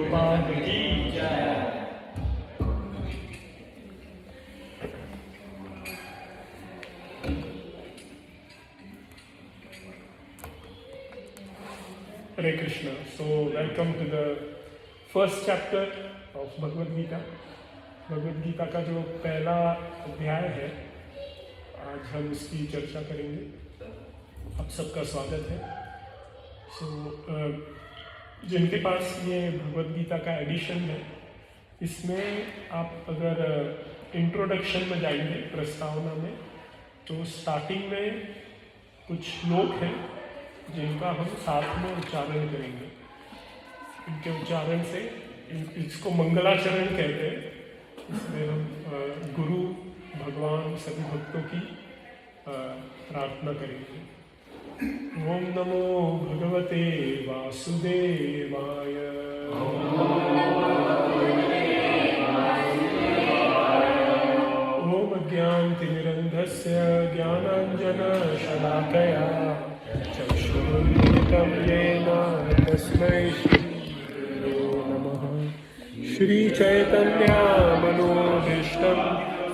प्रभुपाद की जय। Hare Krishna. So welcome to the first chapter of Bhagavad Gita. Bhagavad Gita का जो पहला अध्याय है, आज हम इसकी चर्चा करेंगे। आप सबका स्वागत है। जिनके पास ये भगवद गीता का एडिशन है, इसमें आप अगर इंट्रोडक्शन में जाएंगे प्रस्तावना में, तो स्टार्टिंग में कुछ श्लोक हैं जिनका हम साथ में उच्चारण करेंगे। इनके उच्चारण से इसको मंगलाचरण कहते हैं। इसमें हम गुरु भगवान सभी भक्तों की प्रार्थना करेंगे। ओम नमो भगवते वासुदेवाय। ओम अज्ञानतिमिरन्धस्य ज्ञानाञ्जनशलाकया चक्षुरुन्मिलितं येन तस्मै श्रीगुरवे नमः। श्रीचैतन्यमनोभीष्टं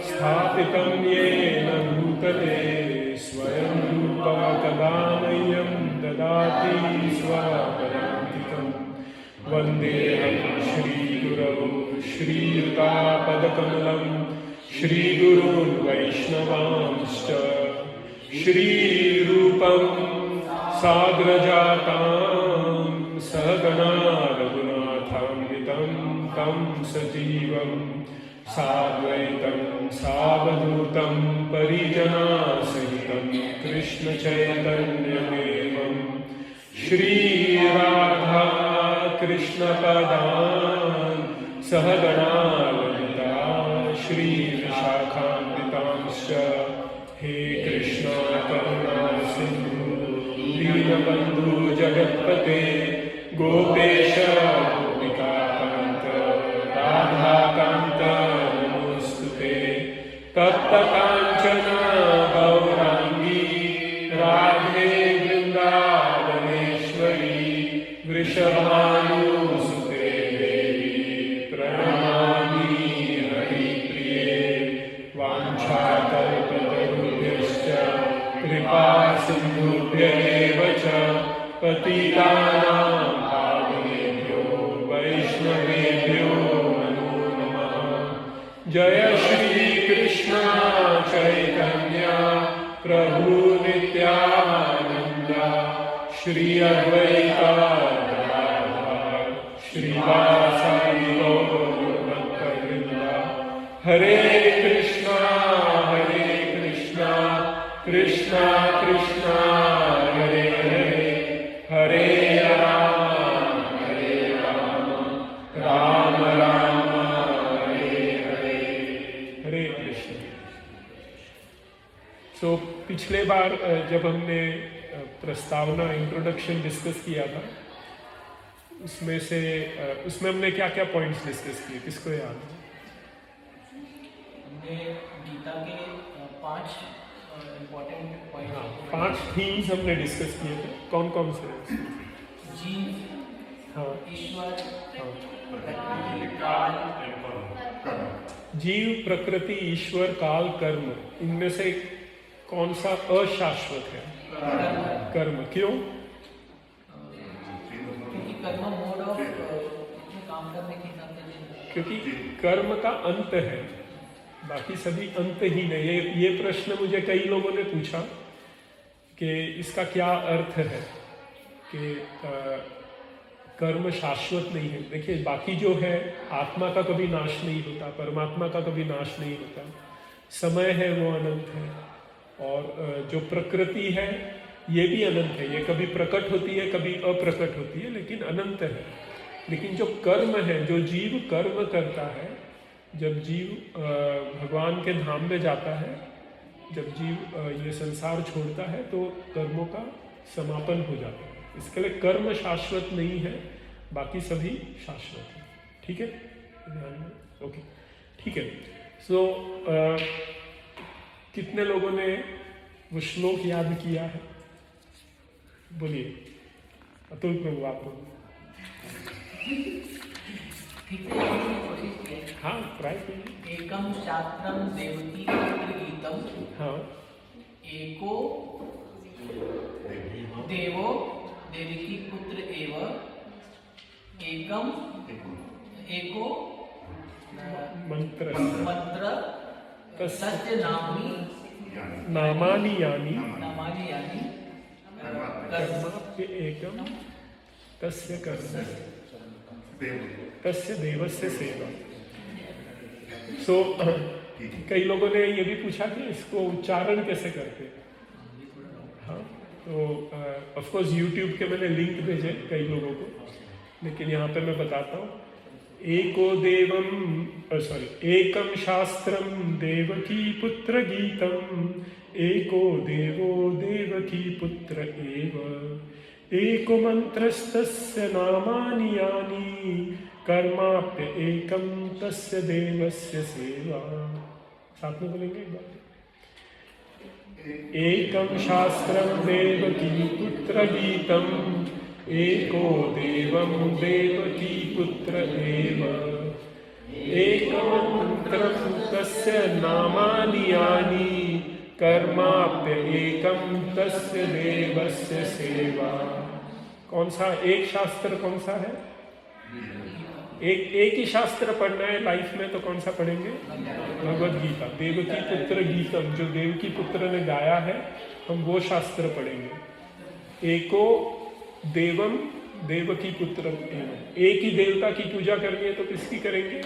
स्थापितं येन भूतले स्वयं रूपा कदा मह्यं ददाति स्वपदान्तिकं। वन्देऽहं श्रीगुरौ श्रीयुतापदकमलं श्रीगुरून् वैष्णवांश्च श्रीरूपं साग्रजातां सहगणा रघुनाथान्वितं तं सजीवं साद्वैतं सावधूतं परिजनासहितं कृष्णचैतन्यदेवं श्रीराधा कृष्णपदान् सहगणा ललिता श्रीविशाखान्वितांश्च। हे कृष्णा करुणा सिन्धु दीनबन्धु जगत्पते गोपेश गोपिकाकान्त राधाकान्त नमोऽस्तुते। तप्तकाञ्चन गौराङ्गी राधे वृन्दावनेश्वरी वृषभानुसुते देवी प्रणमामि हरिप्रिये। वाञ्छाकल्पतरुभ्यश्च कृपा सिन्धुभ्येव च पतितानां पावनेभ्यो वैष्णवेभ्यो नमो नमः। जय श्री कृष्ण चैतन्य प्रभु नित्यानंद श्री अद्वैत गदाधर श्रीवासादि गौर भक्तवृंद। हरे कृष्णा कृष्णा कृष्णा हरे हरे हरे राम राम राम हरे हरे। हरे कृष्ण। तो पिछले बार जब हमने प्रस्तावना इंट्रोडक्शन डिस्कस किया था, उसमें हमने क्या क्या पॉइंट्स डिस्कस किए, किसको याद है? हमने गीता के 5 इम्पोर्टेंट पॉइंट, 5 थीम्स हमने डिस्कस किए थे। कौन कौन से? जीव, हाँ, ईश्वर, हाँ। प्रकृति, काल, जीव, प्रकृति, ईश्वर, काल, कर्म, इनमें से कौन सा अशाश्वत है? कर्म। क्यों? क्योंकि कर्म मोड ऑफ काम करने के हिसाब से। क्योंकि कर्म का अंत है, बाकी सभी अंतहीन है। ये प्रश्न मुझे कई लोगों ने पूछा कि इसका क्या अर्थ है कि कर्म शाश्वत नहीं है। देखिए, बाकी जो है आत्मा का कभी नाश नहीं होता, परमात्मा का कभी नाश नहीं होता, समय है वो अनंत है, और जो प्रकृति है ये भी अनंत है। ये कभी प्रकट होती है, कभी अप्रकट होती है, लेकिन अनंत है। लेकिन जो कर्म है, जो जीव कर्म करता है, जब जीव भगवान के धाम में जाता है, जब जीव ये संसार छोड़ता है, तो कर्मों का समापन हो जाता है। इसके लिए कर्म शाश्वत नहीं है, बाकी सभी शाश्वत है। ठीक है, ध्यान में। ओके, ठीक है। सो कितने लोगों ने वो श्लोक याद किया है? बोलिए। अतुल प्रभु, आप बोलिए। ठीक से लिखने की कोशिश की। हाँ ट्राई कीजिए। एकम शास्त्रम देवकी पुत्र गीतम, हाँ एको देवो देवकी पुत्र एव, एकम एको मंत्र मंत्र तस्य नामी नामानि यानि नामानि यानि कर्म एकम तस्य कर्म तस्य देवस्य सेवा। सो कई लोगों ने ये भी पूछा कि इसको उच्चारण कैसे करते हैं। हाँ तो ऑफ कोर्स यूट्यूब के मैंने लिंक भेजे कई लोगों को, लेकिन यहाँ पे मैं बताता हूँ। एको देवम एकम शास्त्रम देवकी पुत्र गीतम, एको देवो देवकी पुत्र एव, एको मंत्रस्तस्य नामानि यानि, कर्माप्य एकम तस्य देवस्य सेवा। साथ में बोलेंगे एक बार। एकम शास्त्रम देवकी पुत्र गीतम, एको देवम देवकी पुत्र एव, एकमंत्रम तस्य नामानि यानि, कर्माप्य एकम तस्य देवस्य सेवा। कौन सा एक शास्त्र कौन सा है? एक ही शास्त्र पढ़ना है लाइफ में, तो कौन सा पढ़ेंगे? भगवद गीता, देवकी पुत्र गीतम, जो देवकी पुत्र ने गाया है, हम वो शास्त्र पढ़ेंगे। एको देवम देवकी पुत्र एवं, एक ही देवता की पूजा करनी है तो किसकी करेंगे?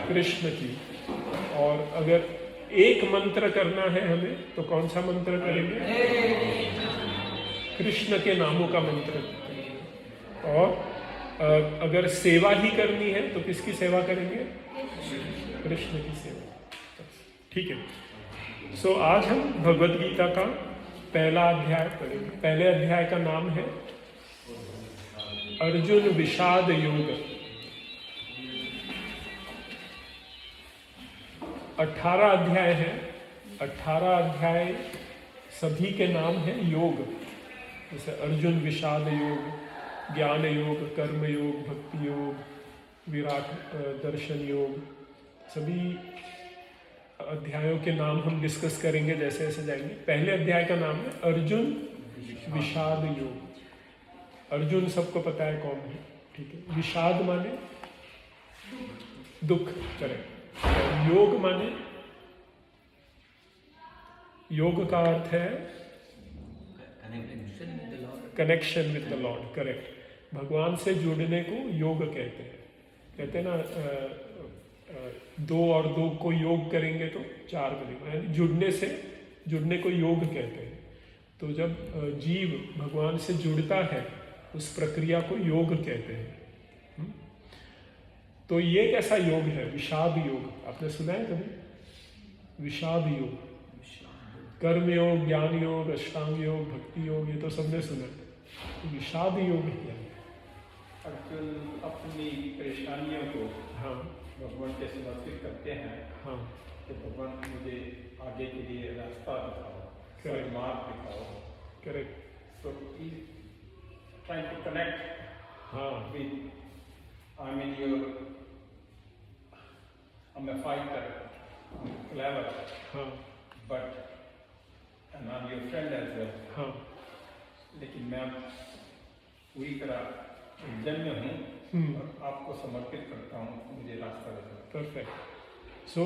कृष्ण की। और अगर एक मंत्र करना है हमें तो कौन सा मंत्र करेंगे? कृष्ण के नामों का मंत्र करेंगे। और अगर सेवा ही करनी है तो किसकी सेवा करेंगे? कृष्ण की सेवा। ठीक है। सो आज हम भगवद गीता का पहला अध्याय पढ़ेंगे। पहले अध्याय का नाम है अर्जुन विषाद योग। 18 अध्याय है। 18 अध्याय सभी के नाम है योग, जैसे अर्जुन विषाद योग, ज्ञान योग, कर्म योग, भक्ति योग, विराट दर्शन योग। सभी अध्यायों के नाम हम डिस्कस करेंगे जैसे जैसे जाएंगे। पहले अध्याय का नाम है अर्जुन विषाद योग। अर्जुन सबको पता है कौन है, ठीक है। विषाद माने दुख, करेक्ट। योग माने, योग का अर्थ है connection with the Lord, correct. भगवान से जुड़ने को योग कहते हैं। कहते हैं ना, 2 और 2 को योग करेंगे तो 4 बनेगा, यानी जुड़ने को योग कहते हैं। तो जब जीव भगवान से जुड़ता है उस प्रक्रिया को योग कहते हैं। तो ये कैसा योग है? विषाद योग। आपने सुना है कभी? विषाद योग, कर्म योग, ज्ञान योग, अष्टांग योग, भक्ति योग, ये तो सबने सुना है। तो विषाद योग क्या है? अर्जुन अपनी परेशानियों को हाँ भगवान के समर्पित करते हैं। हाँ तो भगवान मुझे आगे के लिए रास्ता दिखाओ, Correct. मार्ग दिखाओ। Correct. So he trying to connect हाँ with, I'm a fighter, I'm clever, हाँ and I'm your friend as well. हाँ लेकिन मैं पूरी तरह जन्य हूँ और आपको समर्पित करता हूँ, मुझे रास्ता दिखाओ। परफेक्ट। सो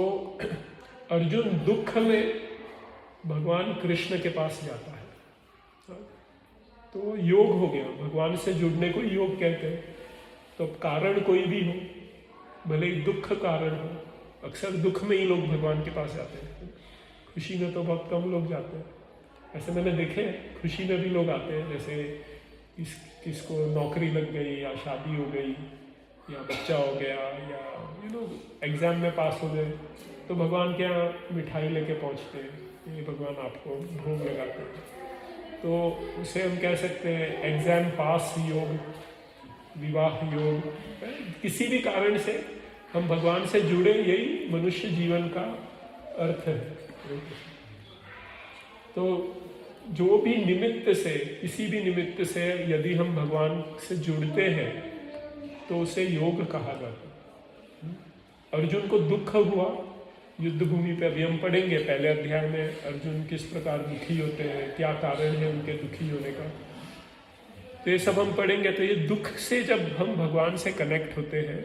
अर्जुन दुख में भगवान कृष्ण के पास जाता है, तो योग हो गया। भगवान से जुड़ने को योग कहते हैं। तो कारण कोई भी हो, भले ही दुख कारण हो, अक्सर दुख में ही लोग भगवान के पास जाते हैं। खुशी में तो बहुत कम लोग जाते हैं। ऐसे मैंने देखे, खुशी में भी लोग आते हैं, जैसे किसको नौकरी लग गई या शादी हो गई या बच्चा हो गया या एग्ज़ाम में पास हो गए, तो भगवान के यहाँ मिठाई लेके पहुँचते हैं, ये भगवान आपको भोग लगाते हैं। तो उसे हम कह सकते हैं एग्ज़ाम पास योग, विवाह योग। किसी भी कारण से हम भगवान से जुड़े, यही मनुष्य जीवन का अर्थ है। तो जो भी निमित्त से, किसी भी निमित्त से यदि हम भगवान से जुड़ते हैं तो उसे योग कहा जाता है। अर्जुन को दुख हुआ युद्ध भूमि पे, अभी हम पढ़ेंगे पहले अध्याय में अर्जुन किस प्रकार दुखी होते हैं, क्या कारण है उनके दुखी होने का, तो ये सब हम पढ़ेंगे। तो ये दुख से जब हम भगवान से कनेक्ट होते हैं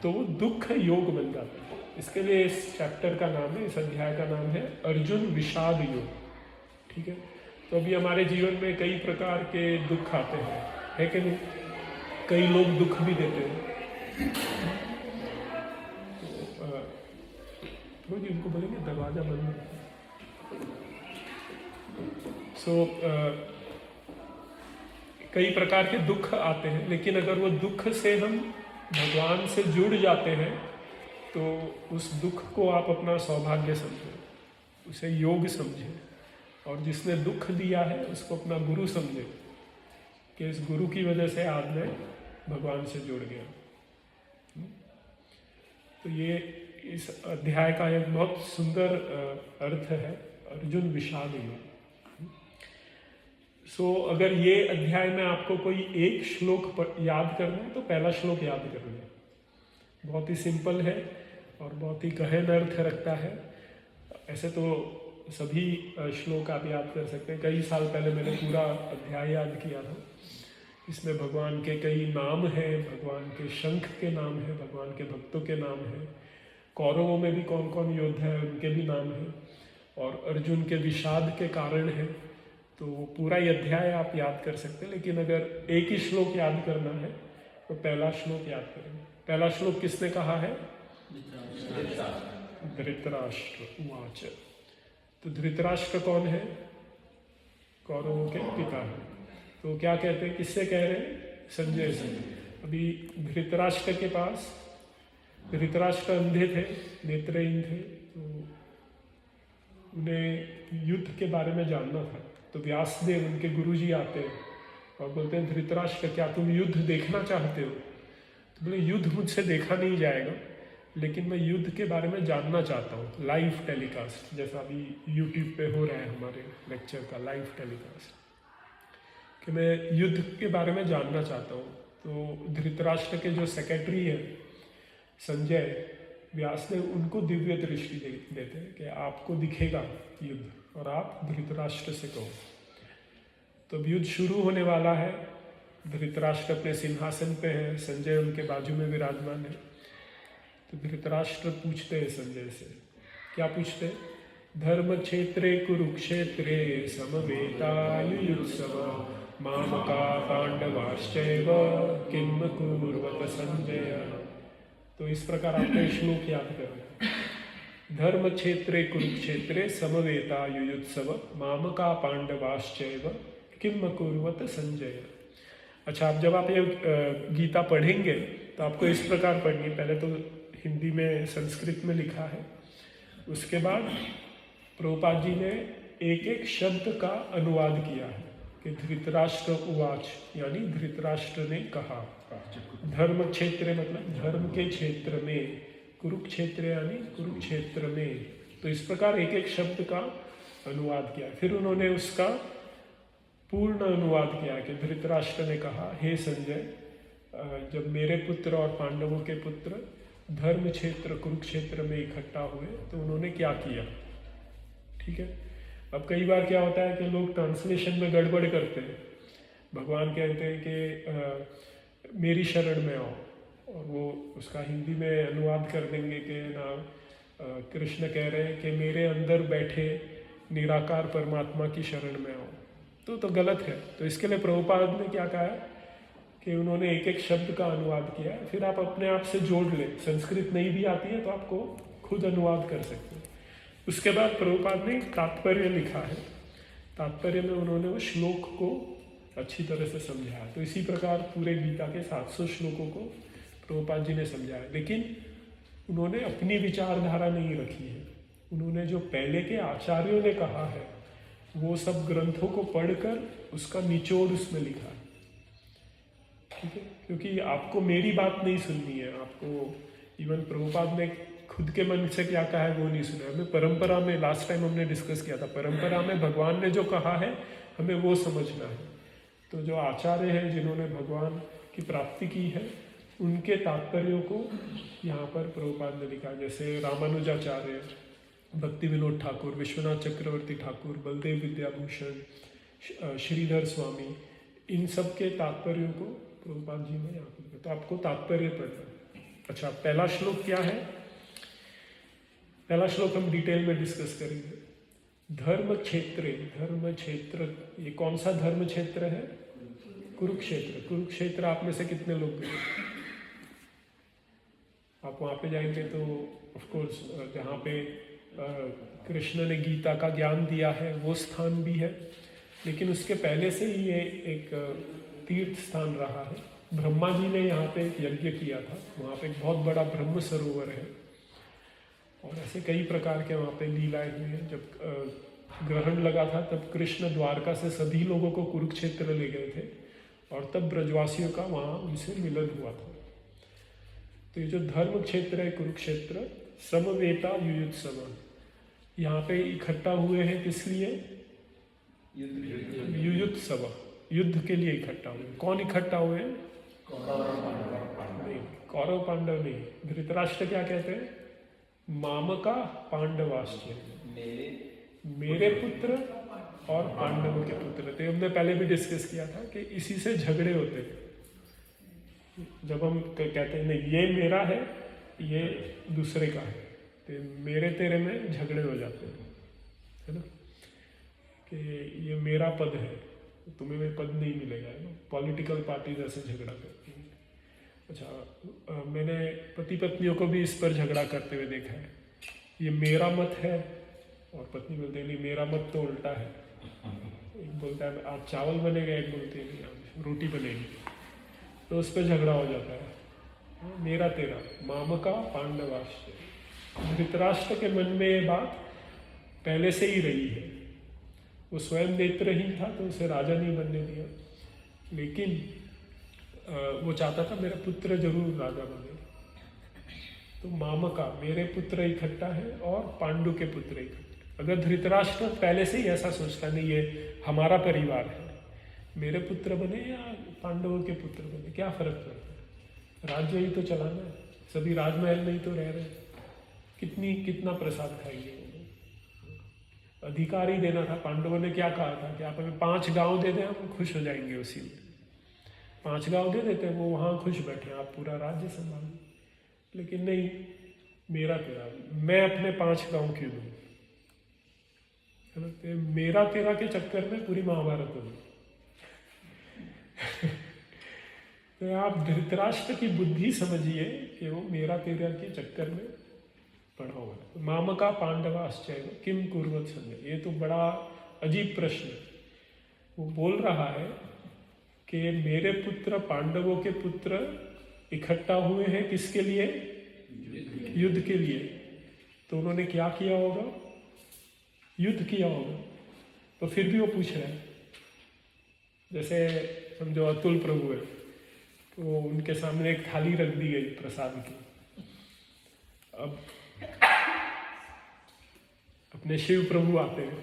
तो वो दुख योग बन जाता है। इसके लिए इस चैप्टर का नाम है, इस अध्याय का नाम है अर्जुन विषाद योग। ठीक है, तो अभी हमारे जीवन में कई प्रकार के दुख आते हैं, है कि नहीं? कई लोग दुख भी देते हैं। तो जी उनको बोलेंगे दरवाजा बंद। कई प्रकार के दुख आते हैं, लेकिन अगर वो दुख से हम भगवान से जुड़ जाते हैं तो उस दुख को आप अपना सौभाग्य समझें, उसे योग समझें, और जिसने दुख दिया है उसको अपना गुरु समझें कि इस गुरु की वजह से आज मैं भगवान से जुड़ गया। तो ये इस अध्याय का एक बहुत सुंदर अर्थ है, अर्जुन विषाद योग। अगर ये अध्याय में आपको कोई एक श्लोक याद करना है तो पहला श्लोक याद कर लें। बहुत ही सिंपल है और बहुत ही गहन अर्थ रखता है। ऐसे तो सभी श्लोक आप याद कर सकते हैं। कई साल पहले मैंने पूरा अध्याय याद किया था। इसमें भगवान के कई नाम हैं, भगवान के शंख के नाम हैं, भगवान के भक्तों के नाम हैं, कौरवों में भी कौन कौन योद्धा है उनके भी नाम हैं, और अर्जुन के विषाद के कारण हैं। तो पूरा ये अध्याय आप याद कर सकते हैं, लेकिन अगर एक ही श्लोक याद करना है तो पहला श्लोक याद करेंगे। पहला श्लोक किसने कहा है? धृतराष्ट्र उवाच। तो धृतराष्ट्र कौन है? कौरवों के पिता है। तो क्या कहते हैं, किससे कह रहे हैं? संजय से। अभी धृतराष्ट्र के पास, धृतराष्ट्र अंधे थे, नेत्रहीन थे, तो उन्हें युद्ध के बारे में जानना था। तो व्यासदेव उनके गुरुजी आते हैं और बोलते हैं धृतराष्ट्र क्या तुम युद्ध देखना चाहते हो? तो बोले युद्ध मुझसे देखा नहीं जाएगा, लेकिन मैं युद्ध के बारे में जानना चाहता हूँ। लाइव टेलीकास्ट, जैसा अभी यूट्यूब पे हो रहा है हमारे लेक्चर का लाइव टेलीकास्ट, कि मैं युद्ध के बारे में जानना चाहता हूँ। तो धृतराष्ट्र के जो सेक्रेटरी है संजय, व्यासदेव उनको दिव्य दृष्टि देते हैं कि आपको दिखेगा युद्ध और आप धृतराष्ट्र से कहो। तो अब युद्ध शुरू होने वाला है। धृतराष्ट्र अपने सिंहासन पे है, संजय उनके बाजू में विराजमान है। तो धृतराष्ट्र पूछते हैं संजय से, क्या पूछते हैं? धर्म क्षेत्रे कुरुक्षेत्रे समवेतायुयुत्सव मामका पांडवाश्चैव किम कुर्वत संजय। तो इस प्रकार आपको श्लोक याद करना है। धर्म क्षेत्रे कुरुक्षेत्रे समवेता युयुत्सव मामका पांडवाश्चैव किम कुर्वत संजय। अच्छा, अब जब आप ये गीता पढ़ेंगे तो आपको इस प्रकार पढ़नी है। पहले तो हिंदी में संस्कृत में लिखा है, उसके बाद प्रभुपाद जी ने एक एक शब्द का अनुवाद किया है कि धृतराष्ट्र उवाच, यानी धृतराष्ट्र ने कहा। धर्म क्षेत्र मतलब धर्म के क्षेत्र में, कुरुक्षेत्र यानी कुरुक्षेत्र में। तो इस प्रकार एक एक शब्द का अनुवाद किया। फिर उन्होंने उसका पूर्ण अनुवाद किया कि धृतराष्ट्र ने कहा, हे संजय, जब मेरे पुत्र और पांडवों के पुत्र धर्म क्षेत्र कुरुक्षेत्र में इकट्ठा हुए तो उन्होंने क्या किया। ठीक है, अब कई बार क्या होता है कि लोग ट्रांसलेशन में गड़बड़ करते हैं। भगवान कहते हैं कि मेरी शरण में आओ, और वो उसका हिंदी में अनुवाद कर देंगे कि ना कृष्ण कह रहे हैं कि मेरे अंदर बैठे निराकार परमात्मा की शरण में आओ। तो गलत है। तो इसके लिए प्रभुपाद ने क्या कहा है कि उन्होंने एक एक शब्द का अनुवाद किया है। फिर आप अपने आप से जोड़ लें। संस्कृत नहीं भी आती है तो आपको खुद अनुवाद कर सकते हैं। उसके बाद प्रभुपाद ने तात्पर्य लिखा है। तात्पर्य में उन्होंने वो श्लोक को अच्छी तरह से समझाया। तो इसी प्रकार पूरे गीता के 700 श्लोकों को प्रभुपाद जी ने समझाया, लेकिन उन्होंने अपनी विचारधारा नहीं रखी है। उन्होंने जो पहले के आचार्यों ने कहा है वो सब ग्रंथों को पढ़कर उसका निचोड़ उसमें लिखा है। ठीक है, क्योंकि आपको मेरी बात नहीं सुननी है। आपको इवन प्रभुपाद ने खुद के मन से क्या कहा है वो नहीं सुना। हमें परंपरा में, लास्ट टाइम हमने डिस्कस किया था, परंपरा में भगवान ने जो कहा है हमें वो समझना है। तो जो आचार्य हैं जिन्होंने भगवान की प्राप्ति की है उनके तात्पर्यों को यहाँ पर प्रभुपाद ने लिखा। जैसे रामानुजाचार्य, भक्ति विनोद ठाकुर, विश्वनाथ चक्रवर्ती ठाकुर, बलदेव विद्याभूषण, श्रीधर स्वामी, इन सब के तात्पर्यों को प्रभुपाद जी ने यहाँ पर लिखा। तो आपको तात्पर्य पढ़ना है। अच्छा, पहला श्लोक क्या है? पहला श्लोक हम डिटेल में डिस्कस करेंगे। धर्म क्षेत्र, ये कौन सा धर्म क्षेत्र है? कुरुक्षेत्र। कुरुक्षेत्र आप में से कितने लोग गए? आप वहाँ पे जाएंगे तो ऑफ कोर्स जहाँ पे कृष्ण ने गीता का ज्ञान दिया है वो स्थान भी है, लेकिन उसके पहले से ही ये एक तीर्थ स्थान रहा है। ब्रह्मा जी ने यहाँ पे एक यज्ञ किया था, वहाँ पे एक बहुत बड़ा ब्रह्म सरोवर है, और ऐसे कई प्रकार के वहाँ पे लीलाएं हुई हैं। जब ग्रहण लगा था तब कृष्ण द्वारका से सभी लोगों को कुरुक्षेत्र ले गए थे, और तब ब्रजवासियों का वहाँ उनसे मिलन हुआ था। तो ये जो धर्म क्षेत्र है कुरुक्षेत्र, समवेता युयुत्सव, यहाँ पे इकट्ठा हुए हैं किस लिए? युयुत्सव, युद्ध के लिए इकट्ठा हुए। कौन इकट्ठा हुए हैं? नहीं, कौरव पांडव नहीं। धृतराष्ट्र क्या कहते हैं? मामका पांडवाश्च, मेरे पुत्र और पांडवों के पुत्र थे। हमने पहले भी डिस्कस किया था कि इसी से झगड़े होते थे। जब हम कहते हैं नहीं ये मेरा है, ये दूसरे का है, तो मेरे तेरे में झगड़े हो जाते हैं, है ना, कि ये मेरा पद है, तुम्हें वो पद नहीं मिलेगा, है ना। पॉलिटिकल पार्टी जैसे झगड़ा करती है। अच्छा, मैंने पति पत्नियों को भी इस पर झगड़ा करते हुए देखा है। ये मेरा मत है, और पत्नी बोलती है नहीं मेरा मत तो उल्टा है। एक बोलता है आज चावल बनेगा, एक बोलती है नहीं आज रोटी बनेगी, तो उस पर झगड़ा हो जाता है। मेरा तेरा, मामका पांडवाश्च। धृतराष्ट्र के मन में ये बात पहले से ही रही है। वो स्वयं नेत्रहीन था तो उसे राजा नहीं बनने दिया, लेकिन वो चाहता था मेरा पुत्र जरूर राजा बने। तो मामका, मेरे पुत्र इकट्ठा है और पांडु के पुत्र इकट्ठा। अगर धृतराष्ट्र पहले से ही ऐसा सोचता नहीं ये हमारा परिवार है, मेरे पुत्र बने या पांडवों के पुत्र बने, क्या फर्क पड़ता है, राज्य ही तो चलाना है, सभी राजमहल में ही तो रह रहे हैं, कितना प्रसाद खाएंगे। अधिकार ही देना था। पांडवों ने क्या कहा था कि आप हमें 5 गांव दे दें, हम खुश हो जाएंगे उसी में। 5 गांव दे देते हैं, वो वहाँ खुश बैठे, आप पूरा राज्य संभालें। लेकिन नहीं, मेरा तेरा, मैं अपने 5 गांव क्यों दूँ, है ना। तो मेरा तेरा के चक्कर में पूरी महाभारत होगी। तो आप धृतराष्ट्र की बुद्धि समझिए कि वो मेरा तेरा के चक्कर में पड़ा हुआ है। मामका पांडवाश्चैव किम कुर्वत संजय, ये तो बड़ा अजीब प्रश्न है। वो बोल रहा है कि मेरे पुत्र पांडवों के पुत्र इकट्ठा हुए हैं किसके लिए? युद्ध के लिए। तो उन्होंने क्या किया होगा? युद्ध किया होगा। तो फिर भी वो पूछ रहे हैं। जैसे समझो अतुल प्रभु है, तो उनके सामने एक थाली रख दी गई प्रसाद की। अब अपने शिव प्रभु आते हैं,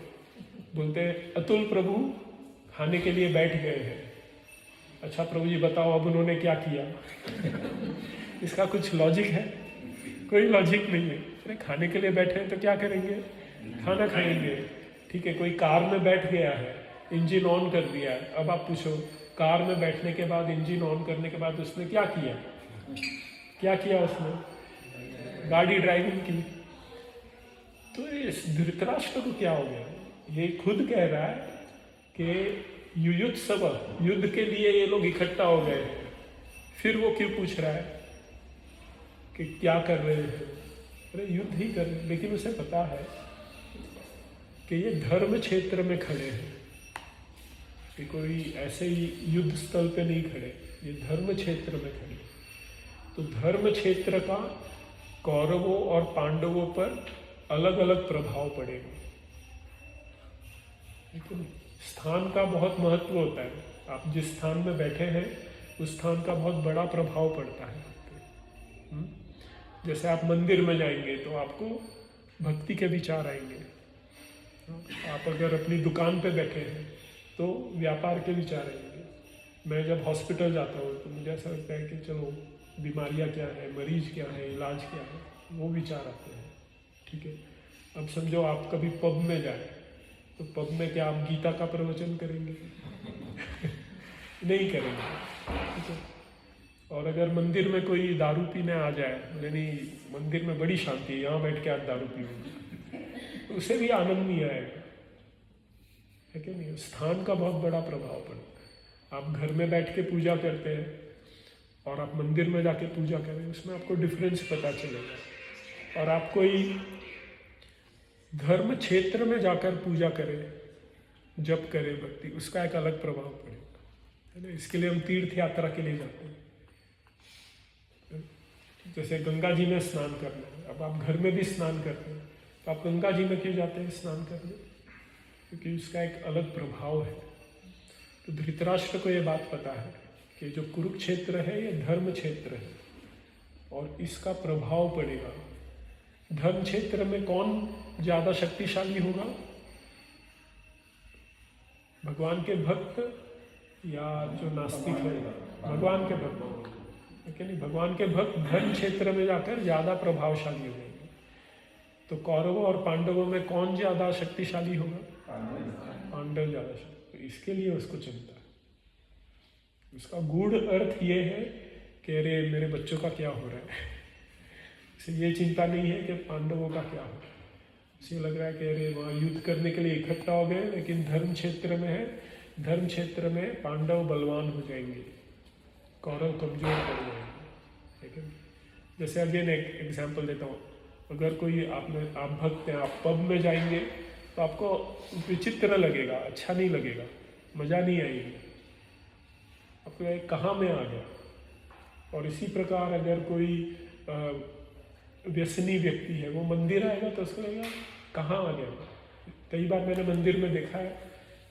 बोलते हैं अतुल प्रभु खाने के लिए बैठ गए हैं। अच्छा प्रभु जी बताओ अब उन्होंने क्या किया? इसका कुछ लॉजिक है? कोई लॉजिक नहीं है। अरे खाने के लिए बैठे हैं तो क्या करेंगे? खाना खाएंगे। ठीक है, कोई कार में बैठ गया है, इंजन ऑन कर दिया है। अब आप पूछो कार में बैठने के बाद, इंजन ऑन करने के बाद उसने क्या किया? क्या किया उसने? गाड़ी ड्राइविंग की। तो इस धृतराष्ट्र को क्या हो गया? ये खुद कह रहा है कि युयुत्सव, युद्ध के लिए ये लोग इकट्ठा हो गए, फिर वो क्यों पूछ रहा है कि क्या कर रहे हैं? अरे युद्ध ही कर रहे हैं। लेकिन उसे पता है कि ये धर्म क्षेत्र में खड़े हैं, कि कोई ऐसे ही युद्ध स्थल पे नहीं खड़े, ये धर्म क्षेत्र में खड़े। तो धर्म क्षेत्र का कौरवों और पांडवों पर अलग अलग प्रभाव पड़ेगा। लेकिन स्थान का बहुत महत्व होता है। आप जिस स्थान में बैठे हैं उस स्थान का बहुत बड़ा प्रभाव पड़ता है। जैसे आप मंदिर में जाएंगे तो आपको भक्ति के विचार आएंगे। आप अगर अपनी दुकान पे बैठे हैं तो व्यापार के विचार आएंगे। मैं जब हॉस्पिटल जाता हूँ तो मुझे ऐसा लगता है कि चलो बीमारियां क्या है, मरीज क्या है, इलाज क्या है, वो विचार आते हैं। ठीक है, अब समझो आप कभी पब में जाए तो पब में क्या आप गीता का प्रवचन करेंगे? नहीं करेंगे। ठीक है, और अगर मंदिर में कोई दारू पीने आ जाए, बोले नहीं मंदिर में बड़ी शांति है, यहाँ बैठ के आप दारू पियोगे, तो उसे भी आनंद नहीं आएगा, है कि नहीं? स्थान का बहुत बड़ा प्रभाव पड़ता है। आप घर में बैठ के पूजा करते हैं और आप मंदिर में जाके पूजा करें, उसमें आपको डिफरेंस पता चलेगा। और आप कोई धर्म क्षेत्र में जाकर पूजा करें, जप करें भक्ति, उसका एक अलग प्रभाव पड़ेगा, है ना? इसके लिए हम तीर्थ यात्रा के लिए जाते हैं। जैसे गंगा जी में स्नान करना है, अब आप घर में भी स्नान करते हैं, तो आप गंगा जी में क्यों जाते हैं स्नान करने? क्योंकि उसका एक अलग प्रभाव है। तो धृतराष्ट्र को ये बात पता है कि जो कुरुक्षेत्र है ये धर्म क्षेत्र है और इसका प्रभाव पड़ेगा। धर्म क्षेत्र में कौन ज्यादा शक्तिशाली होगा? भगवान के भक्त या जो नास्तिक है? भगवान के भक्त, है नहीं? भगवान के भक्त धर्म क्षेत्र में जाकर ज्यादा प्रभावशाली हो जाएंगे। तो कौरवों और पांडवों में कौन ज्यादा शक्तिशाली होगा? पांडव ज्यादा शक्ति। तो इसके लिए उसको चिंता है। उसका गूढ़ अर्थ ये है कि अरे मेरे बच्चों का क्या हो रहा है। इसे ये चिंता नहीं है कि पांडवों का क्या हो रहा है। इसे लग रहा है कि अरे वहाँ युद्ध करने के लिए इकट्ठा हो गए, लेकिन धर्म क्षेत्र में है, धर्म क्षेत्र में पांडव बलवान हो जाएंगे, कौरव कमजोर पड़ जाएंगे। ठीक है, जैसे अगेन एक एग्जाम्पल देता हूँ। अगर कोई आप भक्त हैं, आप पब में जाएंगे तो आपको विचित्र लगेगा, अच्छा नहीं लगेगा, मज़ा नहीं आएगी, आपको ये कहाँ में आ गया। और इसी प्रकार अगर कोई व्यसनी व्यक्ति है, वो मंदिर आएगा तो उसको लगेगा कहाँ आ गया। कई बार मैंने मंदिर में देखा है,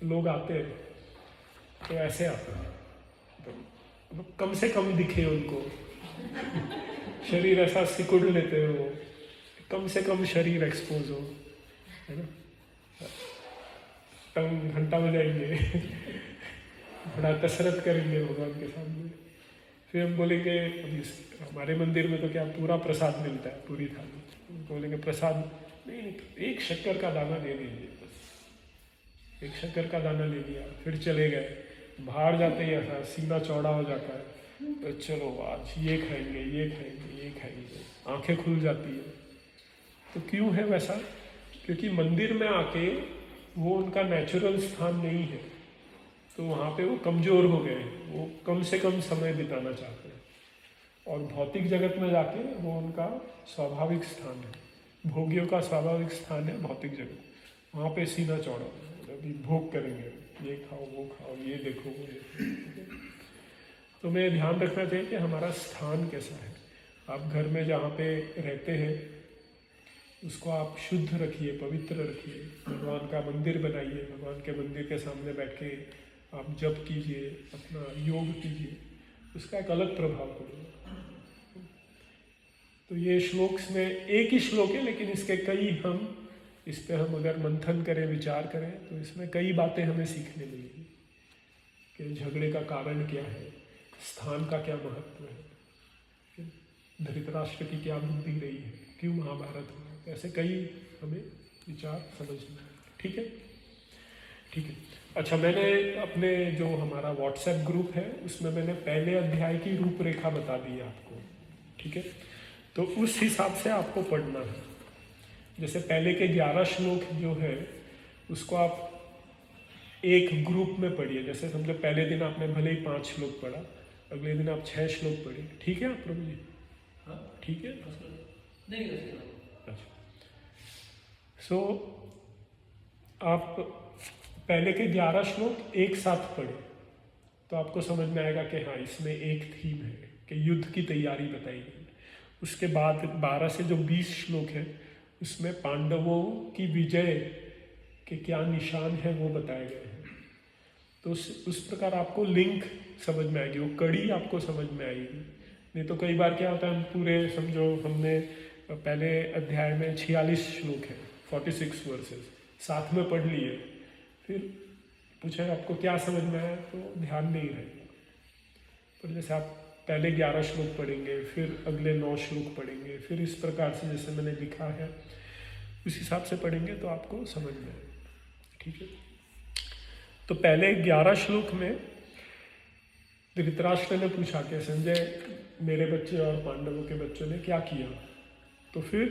लोग आते हैं तो ऐसे आते हैं, तो कम से कम दिखे उनको, शरीर ऐसा सिकुड़ लेते हो, कम से कम शरीर एक्सपोज हो, है ना? टंग घंटा बजाएंगे, बड़ा कसरत करेंगे भगवान के सामने। फिर हम बोलेंगे अभी हमारे मंदिर में तो क्या पूरा प्रसाद मिलता है, पूरी थाली। बोलेंगे प्रसाद नहीं, एक शक्कर का दाना दे दीजिए, बस एक शक्कर का दाना ले लिया, फिर चले गए। बाहर जाते ही ऐसा सीना चौड़ा हो जाता है, तो चलो आज ये खाएंगे, ये खाएंगे, ये खाएंगे, आंखें खुल जाती है। तो क्यों है वैसा? क्योंकि मंदिर में आके वो उनका नेचुरल स्थान नहीं है, तो वहाँ पे वो कमज़ोर हो गए, वो कम से कम समय बिताना चाहते हैं। और भौतिक जगत में जाके वो उनका स्वाभाविक स्थान है, भोगियों का स्वाभाविक स्थान है भौतिक जगत। वहाँ पे सीना चौड़ा, अभी भोग करेंगे, ये खाओ, वो खाओ, ये देखो, वो देखो। तो हमें ध्यान रखना चाहिए कि हमारा स्थान कैसा है। आप घर में जहाँ पे रहते हैं उसको आप शुद्ध रखिए, पवित्र रखिए, भगवान का मंदिर बनाइए, भगवान के मंदिर के सामने बैठ के आप जप कीजिए, अपना योग कीजिए, उसका एक अलग प्रभाव पड़ेगा। तो ये श्लोक में एक ही श्लोक है, लेकिन इसके कई इस पे हम अगर मंथन करें, विचार करें, तो इसमें कई बातें हमें सीखने मिलेंगी कि झगड़े का कारण क्या है, स्थान का क्या महत्व है, धृतराष्ट्र की क्या बुद्धि रही है, क्यों महाभारत हुआ, ऐसे कई हमें विचार समझना है। ठीक है, ठीक है। अच्छा, मैंने अपने जो हमारा व्हाट्सएप ग्रुप है उसमें मैंने पहले अध्याय की रूपरेखा बता दी है आपको। ठीक है, तो उस हिसाब से आपको पढ़ना है। जैसे पहले के 11 श्लोक जो है उसको आप एक ग्रुप में पढ़िए। जैसे समझो पहले दिन आपने भले ही 5 श्लोक पढ़ा, अगले दिन आप 6 श्लोक पढ़िए। ठीक है प्रभु जी? हाँ ठीक है। नहीं, अच्छा, सो आप पहले के 11 श्लोक एक साथ पढ़े तो आपको समझ में आएगा कि हाँ, इसमें एक थीम है कि युद्ध की तैयारी बताई गई। उसके बाद 12 से जो 20 श्लोक है उसमें पांडवों की विजय के क्या निशान है वो बताए गए हैं। तो उस प्रकार आपको लिंक समझ में आएगी, वो कड़ी आपको समझ में आएगी। नहीं तो कई बार क्या होता है, हम पूरे समझो हमने पहले अध्याय में 46 श्लोक है, 46 वर्सेस साथ में पढ़ लिए, फिर पूछे आपको क्या समझ में आया तो ध्यान नहीं रहेगा। पर जैसे आप पहले 11 श्लोक पढ़ेंगे, फिर अगले 9 श्लोक पढ़ेंगे, फिर इस प्रकार से जैसे मैंने लिखा है उस हिसाब से पढ़ेंगे तो आपको समझ में आएगा। ठीक है, तो पहले 11 श्लोक में धृतराष्ट्र ने पूछा कि संजय, मेरे बच्चे और पांडवों के बच्चों ने क्या किया। तो फिर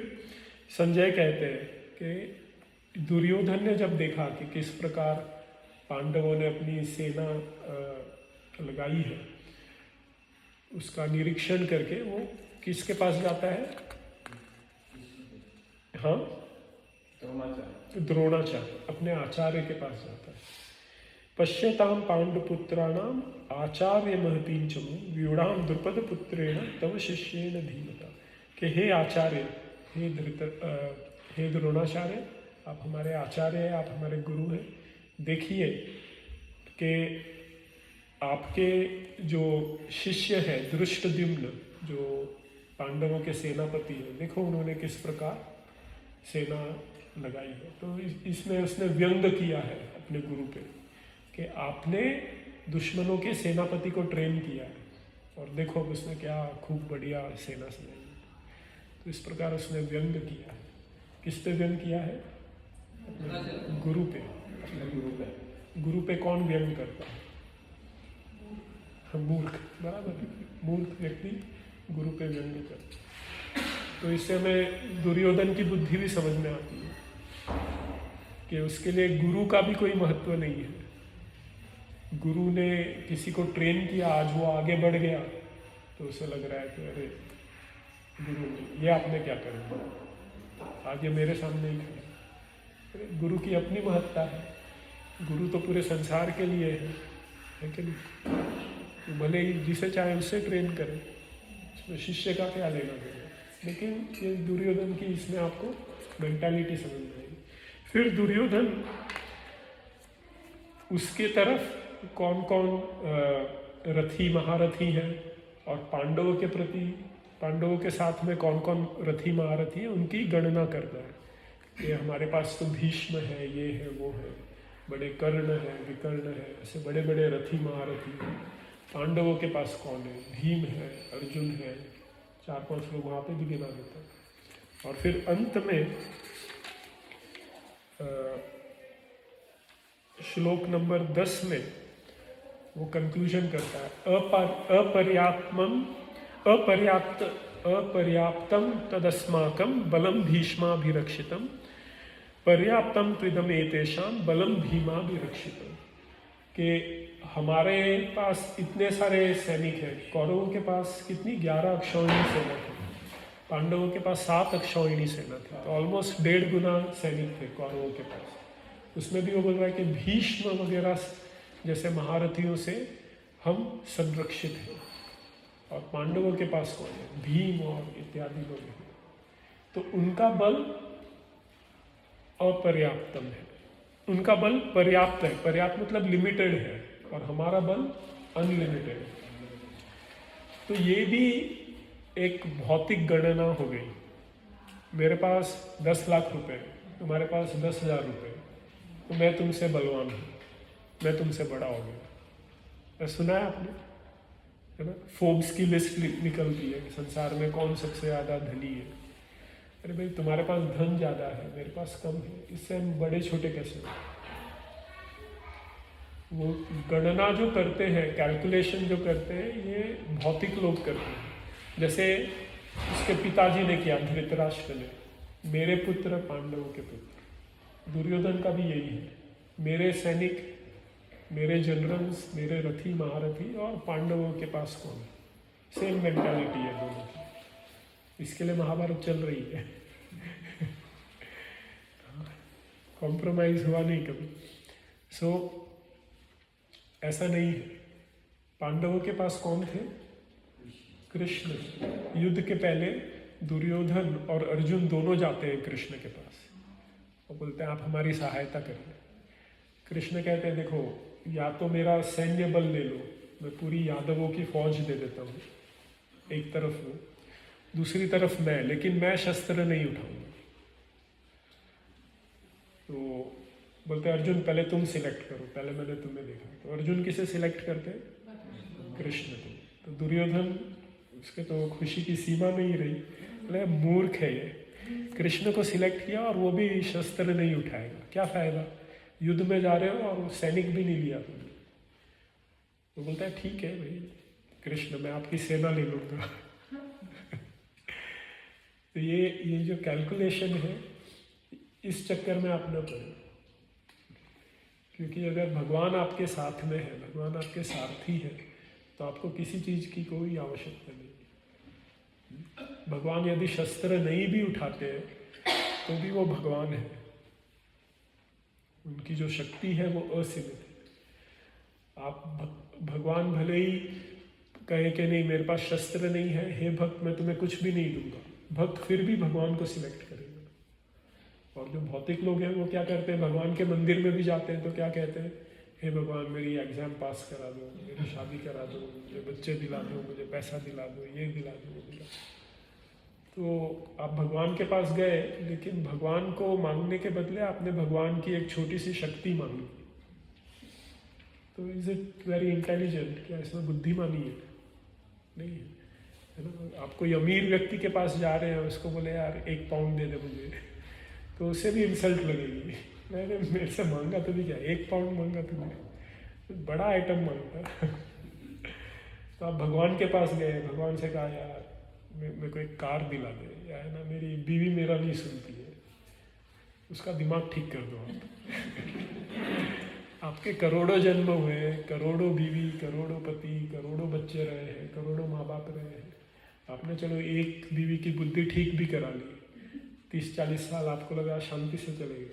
संजय कहते हैं कि दुर्योधन ने जब देखा कि किस प्रकार पांडवों ने अपनी सेना लगाई है, उसका निरीक्षण करके वो किसके पास जाता है? हाँ, द्रोणाचार्य, अपने आचार्य के पास जाता है। पश्यताम पांडुपुत्राणाम आचार्य महतीं चमु व्यूढ़ाम द्रुपद पुत्रेण तव शिष्येण धीमता, कि हे आचार्य, हे द्रोणाचार्य, आप हमारे आचार्य हैं, आप हमारे गुरु हैं। देखिए कि आपके जो शिष्य है धृष्टद्युम्न, जो पांडवों के सेनापति हैं, देखो उन्होंने किस प्रकार सेना लगाई है। तो इसमें उसने व्यंग किया है अपने गुरु पे कि आपने दुश्मनों के सेनापति को ट्रेन किया है और देखो अब उसने क्या खूब बढ़िया सेना सजाई। तो इस प्रकार उसने व्यंग किया है। किस पे व्यंग किया है? गुरु पे। गुरु पे कौन व्यंग करता है? मूर्ख, बराबर है, मूर्ख व्यक्ति गुरु पे व्यंग करता है। तो इससे हमें दुर्योधन की बुद्धि भी समझ में आती है कि उसके लिए गुरु का भी कोई महत्व नहीं है। गुरु ने किसी को ट्रेन किया, आज वो आगे बढ़ गया तो उसे लग रहा है कि अरे गुरु ये आपने क्या कर दिया, आगे मेरे सामने ही खड़े। गुरु की अपनी महत्ता है, गुरु तो पूरे संसार के लिए है कि नहीं? तो भले ही जिसे चाहे उससे ट्रेन करें, उसमें शिष्य का क्या लेना देना। लेकिन ये दुर्योधन की इसमें आपको मेंटालिटी समझ में आएगी। फिर दुर्योधन उसके तरफ कौन कौन रथी महारथी हैं और पांडवों के प्रति, पांडवों के साथ में कौन कौन रथी महारथी हैं उनकी गणना करता है कि हमारे पास तो भीष्म है, ये है, वो है, बड़े कर्ण है, विकर्ण है, ऐसे बड़े बड़े रथी महारथी हैं। पांडवों के पास कौन है? भीम है, अर्जुन है, 4-5 लोग वहाँ पे भी गिना देता है। और फिर अंत में श्लोक नंबर 10 में वो कंक्लूजन करता है, अपर्याप्तम तदस्माकं बलम भीष्माभिरक्षितम पर्याप्तम त्विदम एतेषां बलम भीमाभिरक्षितम, कि हमारे पास इतने सारे सैनिक हैं। कौरवों के पास कितनी? 11 अक्षौहिणी सेना थी, पांडवों के पास 7 अक्षौहिणी सेना थी, तो ऑलमोस्ट 1.5 गुना सैनिक थे कौरवों के पास। उसमें भी वो बोल रहा है कि भीष्म वगैरह जैसे महारथियों से हम संरक्षित हैं, और पांडवों के पास कौन है? भीम और इत्यादि लोग हैं। तो उनका बल अपर्याप्तम है, उनका बल पर्याप्त है, पर्याप्त मतलब लिमिटेड है, और हमारा बल अनलिमिटेड है। तो ये भी एक भौतिक गणना हो गई। मेरे पास 10 लाख रुपए, तुम्हारे पास 10,000 रुपये, तो मैं तुमसे बलवान हूँ, मैं तुमसे बड़ा हो गया। सुना है आपने, है ना? फोर्ब्स की लिस्ट निकलती है कि संसार में कौन सबसे ज़्यादा धनी है। अरे भाई, तुम्हारे पास धन ज़्यादा है, मेरे पास कम है, इससे हम बड़े छोटे कैसे हैं? वो गणना जो करते हैं, कैलकुलेशन जो करते हैं, ये भौतिक लोग करते हैं। जैसे उसके पिताजी ने किया, धृतराष्ट्र ने, मेरे पुत्र पांडवों के पुत्र। दुर्योधन का भी यही है, मेरे सैनिक, मेरे जनरल्स, मेरे रथी महारथी, और पांडवों के पास कौन है? सेम मेंटालिटी है दोनों की। इसके लिए महाभारत चल रही है। कॉम्प्रोमाइज हुआ नहीं कभी। सो ऐसा नहीं है। पांडवों के पास कौन थे? कृष्ण। युद्ध के पहले दुर्योधन और अर्जुन दोनों जाते हैं कृष्ण के पास और बोलते हैं आप हमारी सहायता करें। कृष्ण कहते हैं देखो, या तो मेरा सैन्य बल ले लो, मैं पूरी यादवों की फौज दे देता हूँ, एक तरफ वो, दूसरी तरफ मैं, लेकिन मैं शस्त्र नहीं उठाऊंगा। तो बोलते अर्जुन पहले तुम सिलेक्ट करो, पहले मैंने तुम्हें देखा। तो अर्जुन किसे सिलेक्ट करते हैं? कृष्ण को। तो दुर्योधन, उसके तो खुशी की सीमा नहीं रही, बोले मूर्ख है ये, कृष्ण को सिलेक्ट किया और वो भी शस्त्र नहीं उठाएगा, क्या फायदा, युद्ध में जा रहे हो और सैनिक भी नहीं लिया तुमने। वो बोलता है ठीक है भाई कृष्ण, मैं आपकी सेना ले लूँगा। तो ये जो कैलकुलेशन है, इस चक्कर में आप न पड़े, क्योंकि अगर भगवान आपके साथ में है, भगवान आपके सारथी है, तो आपको किसी चीज़ की कोई आवश्यकता नहीं। भगवान यदि शस्त्र नहीं भी उठाते हैं तो भी वो भगवान है, उनकी जो शक्ति है वो असीमित है। आप भगवान भले ही कहे कि नहीं मेरे पास शस्त्र नहीं है, हे भक्त मैं तुम्हें कुछ भी नहीं दूंगा, भक्त फिर भी भगवान को सिलेक्ट करेगा। और जो भौतिक लोग हैं वो क्या करते हैं, भगवान के मंदिर में भी जाते हैं तो क्या कहते हैं, हे भगवान मेरी एग्ज़ाम पास करा दो, मेरी शादी करा दो, मुझे बच्चे दिला दो, मुझे पैसा दिला दो, ये दिला दो, वो दिला दो। तो आप भगवान के पास गए, लेकिन भगवान को मांगने के बदले आपने भगवान की एक छोटी सी शक्ति मांगी। तो इज इट वेरी इंटेलिजेंट, क्या इसमें बुद्धिमानी है? नहीं है, है ना। आप कोई अमीर व्यक्ति के पास जा रहे हैं, उसको बोले यार 1 पाउंड दे दे मुझे, तो उससे भी इंसल्ट लगेगी, मैंने मेरे से मांगा तो भी क्या 1 पाउंड मांगा तुमने, बड़ा आइटम मांगता। तो आप भगवान के पास गए, भगवान से कहा यार मेरे को एक कार दिला दे, या है ना मेरी बीवी मेरा नहीं सुनती है, उसका दिमाग ठीक कर दो आप। आपके करोड़ों जन्म हुए, करोड़ों बीवी, करोड़ों पति, करोड़ों बच्चे रहे हैं, करोड़ों माँ बाप रहे हैं, आपने चलो एक बीवी की बुद्धि ठीक भी करा ली, 30-40 साल आपको लगा शांति से चले गए,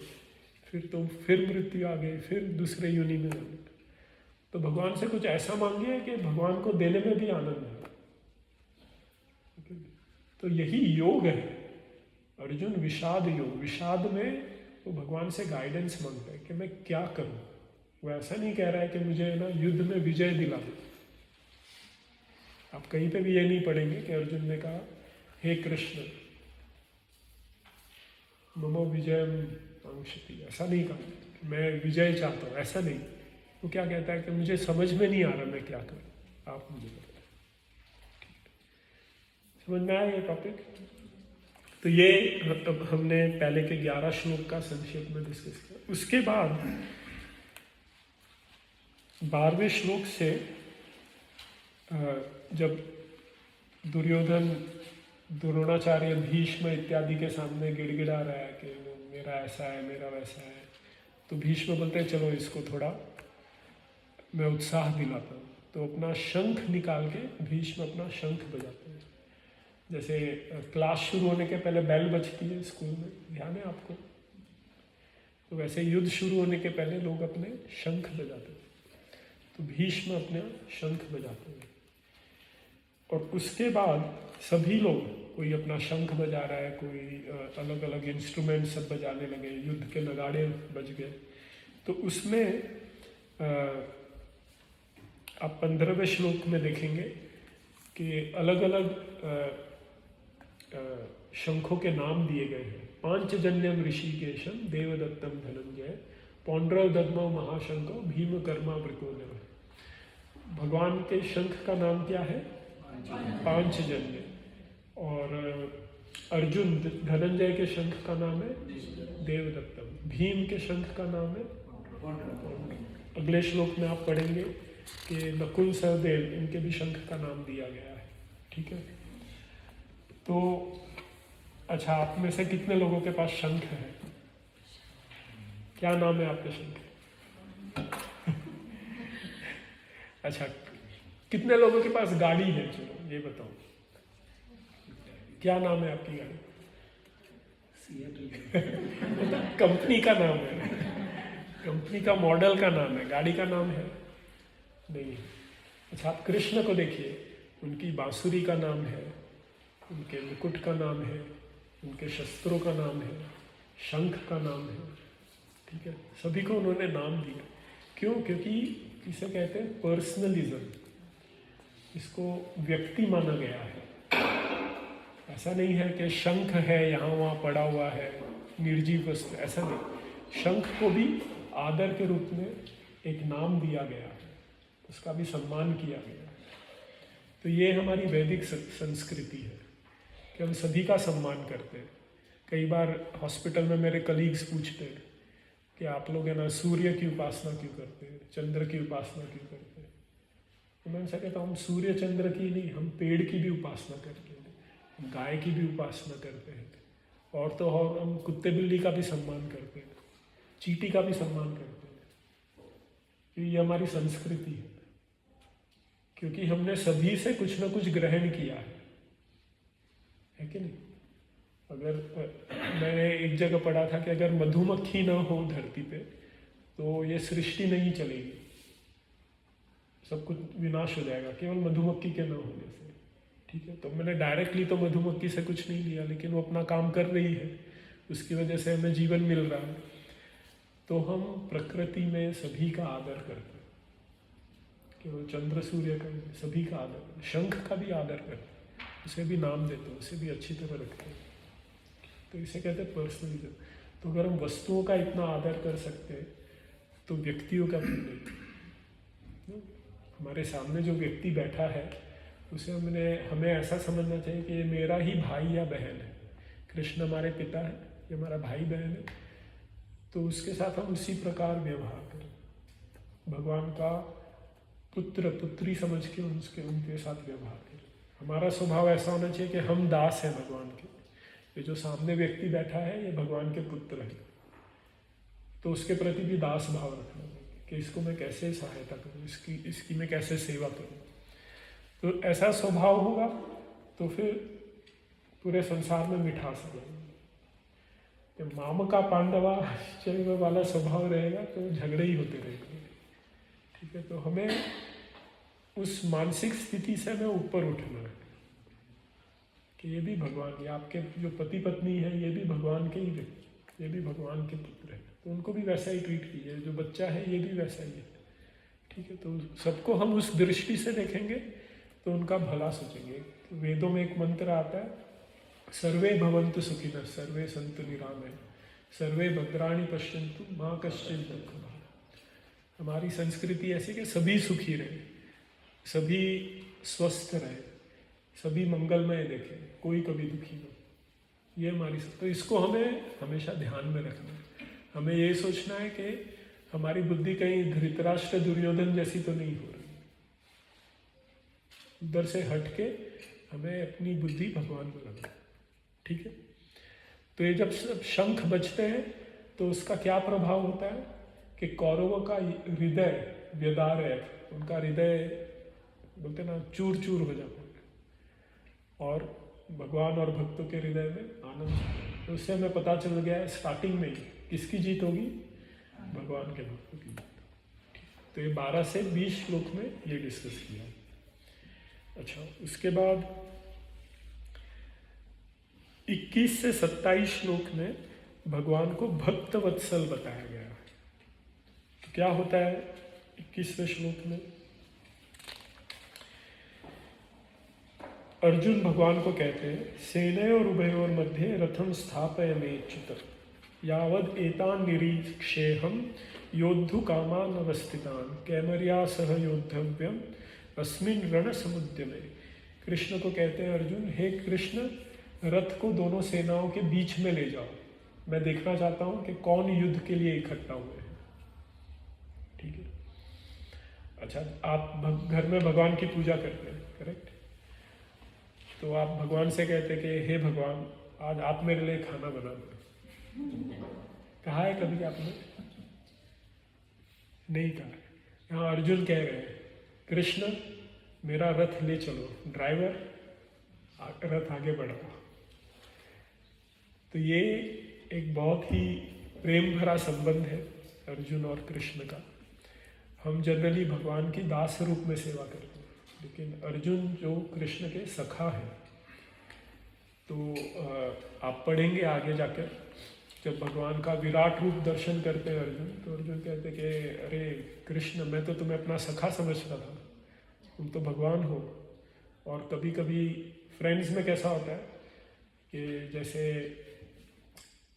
फिर मृत्यु आ गई, फिर दूसरे योनि में आ गए। तो भगवान से कुछ ऐसा मांगिए कि भगवान को देने में भी आनंद है। तो यही योग है अर्जुन, विषाद योग। विषाद में वो भगवान से गाइडेंस मांगता है कि मैं क्या करूं। वो ऐसा नहीं कह रहा है कि मुझे ना युद्ध में विजय दिला दो। आप कहीं पे भी ये नहीं पढ़ेंगे कि अर्जुन ने कहा हे कृष्ण ममो विजयम आंक्षति, ऐसा नहीं कहा मैं विजय चाहता हूँ, ऐसा नहीं। वो क्या कहता है कि मुझे समझ में नहीं आ रहा मैं क्या करूं, आप मुझे बताएं। समझ में आया ये टॉपिक? तो ये मतलब हमने पहले के 11 श्लोक का संक्षेप में डिस्कस किया। उसके बाद 12वें श्लोक से जब दुर्योधन द्रोणाचार्य भीष्म इत्यादि के सामने गिड़गिड़ा रहा है कि मेरा ऐसा है मेरा वैसा है, तो भीष्म बोलते हैं चलो इसको थोड़ा मैं उत्साह दिलाता हूँ। तो अपना शंख निकाल के भीष्म अपना शंख बजाते हैं। जैसे क्लास शुरू होने के पहले बेल बजती है स्कूल में, ध्यान है आपको? तो वैसे युद्ध शुरू होने के पहले लोग अपने शंख बजाते हैं। तो भीष्म अपने शंख बजाते हैं और उसके बाद सभी लोग, कोई अपना शंख बजा रहा है, कोई अलग अलग इंस्ट्रूमेंट सब बजाने लगे, युद्ध के नगाड़े बज गए। तो उसमें आप 15वें श्लोक में देखेंगे कि अलग अलग शंखों के नाम दिए गए हैं। पांचजन्यम ऋषिकेशम देवदत्तम धनंजय पौंड्रव दद्मो महाशंको भीम कर्मा वृकोदर। भगवान के शंख का नाम क्या है? पांचजन्य। और अर्जुन धनंजय के शंख का नाम है देवदत्तम। भीम के शंख का नाम है, अगले श्लोक में आप पढ़ेंगे कि नकुल सहदेव, इनके भी शंख का नाम दिया गया है। ठीक है, तो अच्छा, आप में से कितने लोगों के पास शंख है? क्या नाम है आपके शंख? अच्छा, कितने लोगों के पास गाड़ी है? चलो ये बताओ, क्या नाम है आपकी गाड़ी? कंपनी का नाम है, कंपनी का मॉडल का नाम है, गाड़ी का नाम है नहीं। अच्छा, आप कृष्ण को देखिए, उनकी बांसुरी का नाम है, उनके मुकुट का नाम है, उनके शस्त्रों का नाम है, शंख का नाम है। ठीक है, सभी को उन्होंने नाम दिया। क्यों? क्योंकि इसे कहते हैं पर्सनलिज्म, इसको व्यक्ति माना गया है। ऐसा नहीं है कि शंख है यहाँ वहाँ पड़ा हुआ है निर्जीव वस्तु, ऐसा नहीं। शंख को भी आदर के रूप में एक नाम दिया गया है, उसका भी सम्मान किया गया है। तो ये हमारी वैदिक संस्कृति है कि हम सभी का सम्मान करते हैं। कई बार हॉस्पिटल में मेरे कलीग्स पूछते हैं कि आप लोग है ना सूर्य की उपासना क्यों करते हैं, चंद्र की उपासना क्यों करते हैं। तो मैं उनसे कहता हूँ हम सूर्य चंद्र की नहीं, हम पेड़ की भी उपासना करते हैं, हम गाय की भी उपासना करते हैं, और तो और हम कुत्ते बिल्ली का भी सम्मान करते हैं, चींटी का भी सम्मान करते हैं। ये हमारी संस्कृति है, क्योंकि हमने सभी से कुछ ना कुछ ग्रहण किया है कि नहीं। अगर मैंने एक जगह पढ़ा था कि अगर मधुमक्खी ना हो धरती पे तो ये सृष्टि नहीं चलेगी, सब कुछ विनाश हो जाएगा केवल मधुमक्खी के ना होने से। ठीक है, तो मैंने डायरेक्टली तो मधुमक्खी से कुछ नहीं लिया, लेकिन वो अपना काम कर रही है, उसकी वजह से हमें जीवन मिल रहा है। तो हम प्रकृति में सभी का आदर करते हैं, केवल चंद्र सूर्य का नहीं, सभी का आदर, शंख का भी आदर करते हैं, उसे भी नाम देते हैं, उसे भी अच्छी तरह रखते हैं। तो इसे कहते हैं पर्सनलिज्म। तो अगर हम वस्तुओं का इतना आदर कर सकते हैं तो व्यक्तियों का क्यों नहीं। हमारे सामने जो व्यक्ति बैठा है उसे हमें ऐसा समझना चाहिए कि ये मेरा ही भाई या बहन है। कृष्ण हमारे पिता है, ये हमारा भाई बहन है, तो उसके साथ हम उसी प्रकार व्यवहार करें। भगवान का पुत्र पुत्री समझ के उनके साथ व्यवहार करें। हमारा स्वभाव ऐसा होना चाहिए कि हम दास हैं भगवान के। ये जो सामने व्यक्ति बैठा है ये भगवान के पुत्र है, तो उसके प्रति भी दास भाव रखना चाहिए कि इसको मैं कैसे सहायता करूँ, इसकी मैं कैसे सेवा करूँ। तो ऐसा स्वभाव होगा तो फिर पूरे संसार में मिठास आ जाएगी। तो माम का पांडवा चल वाला स्वभाव रहेगा तो झगड़े ही होते रहेंगे। ठीक है, तो हमें उस मानसिक स्थिति से हमें ऊपर उठना है कि ये भी भगवान, ये आपके जो पति पत्नी है ये भी भगवान के ही व्यक्ति, ये भी भगवान के पुत्र है, तो उनको भी वैसा ही ट्रीट कीजिए। जो बच्चा है ये भी वैसा ही है। ठीक है, तो सबको हम उस दृष्टि से देखेंगे तो उनका भला सोचेंगे। तो वेदों में एक मंत्र आता है, सर्वे भवन्तु सुखिनः सर्वे सन्तु निरामयाः सर्वे भद्राणि पश्यन्तु माँ कश्चित् दुःखं भाग्। हमारी संस्कृति ऐसी कि सभी सुखी रहे, सभी स्वस्थ रहे, सभी मंगलमय देखें, कोई कभी दुखी न। ये हमारी, तो इसको हमें हमेशा ध्यान में रखना है। हमें ये सोचना है कि हमारी बुद्धि कहीं धृतराष्ट्र दुर्योधन जैसी तो नहीं हो रही। उधर से हट के हमें अपनी बुद्धि भगवान में रखना। ठीक है, तो ये जब शंख बजते हैं तो उसका क्या प्रभाव होता है कि कौरवों का हृदय व्यदार है, उनका हृदय बोलते ना चूर चूर हो जाता है, और भगवान और भक्तों के हृदय में आनंद। तो उससे हमें पता चल गया है स्टार्टिंग में ही किसकी जीत होगी, भगवान के भक्तों की। तो ये 12 से 20 श्लोक में ये डिस्कस किया। अच्छा, उसके बाद 21 से 27 श्लोक में भगवान को भक्त वत्सल बताया गया है। तो क्या होता है 21वें श्लोक में, अर्जुन भगवान को कहते हैं, सेनयोर उभयोर मध्ये रथम स्थापयमेच्युत यावद एतान निरीक्षेहम योद्धु कामान अवस्थितान कैमर्या सह योद्धव्यम अस्मिन रण समुद्र में। कृष्ण को कहते हैं, अर्जुन हे कृष्ण, रथ को दोनों सेनाओं के बीच में ले जाओ, मैं देखना चाहता हूं कि कौन युद्ध के लिए इकट्ठा हुए हैं। ठीक है, अच्छा, आप घर में भगवान की पूजा करते हैं, करेक्ट? तो आप भगवान से कहते कि हे भगवान, आज आप मेरे लिए खाना बना दो। कहा है कभी आपने? नहीं कहा। यहाँ अर्जुन कह रहे हैं, कृष्ण मेरा रथ ले चलो, ड्राइवर रथ आगे बढ़ाओ। तो ये एक बहुत ही प्रेम भरा संबंध है अर्जुन और कृष्ण का। हम जनरली भगवान की दास रूप में सेवा करते हैं, लेकिन अर्जुन जो कृष्ण के सखा है, तो आप पढ़ेंगे आगे जाकर, जब भगवान का विराट रूप दर्शन करते हैं अर्जुन, तो अर्जुन कहते कि अरे कृष्ण, मैं तो तुम्हें अपना सखा समझता था, तुम तो भगवान हो। और कभी कभी फ्रेंड्स में कैसा होता है कि जैसे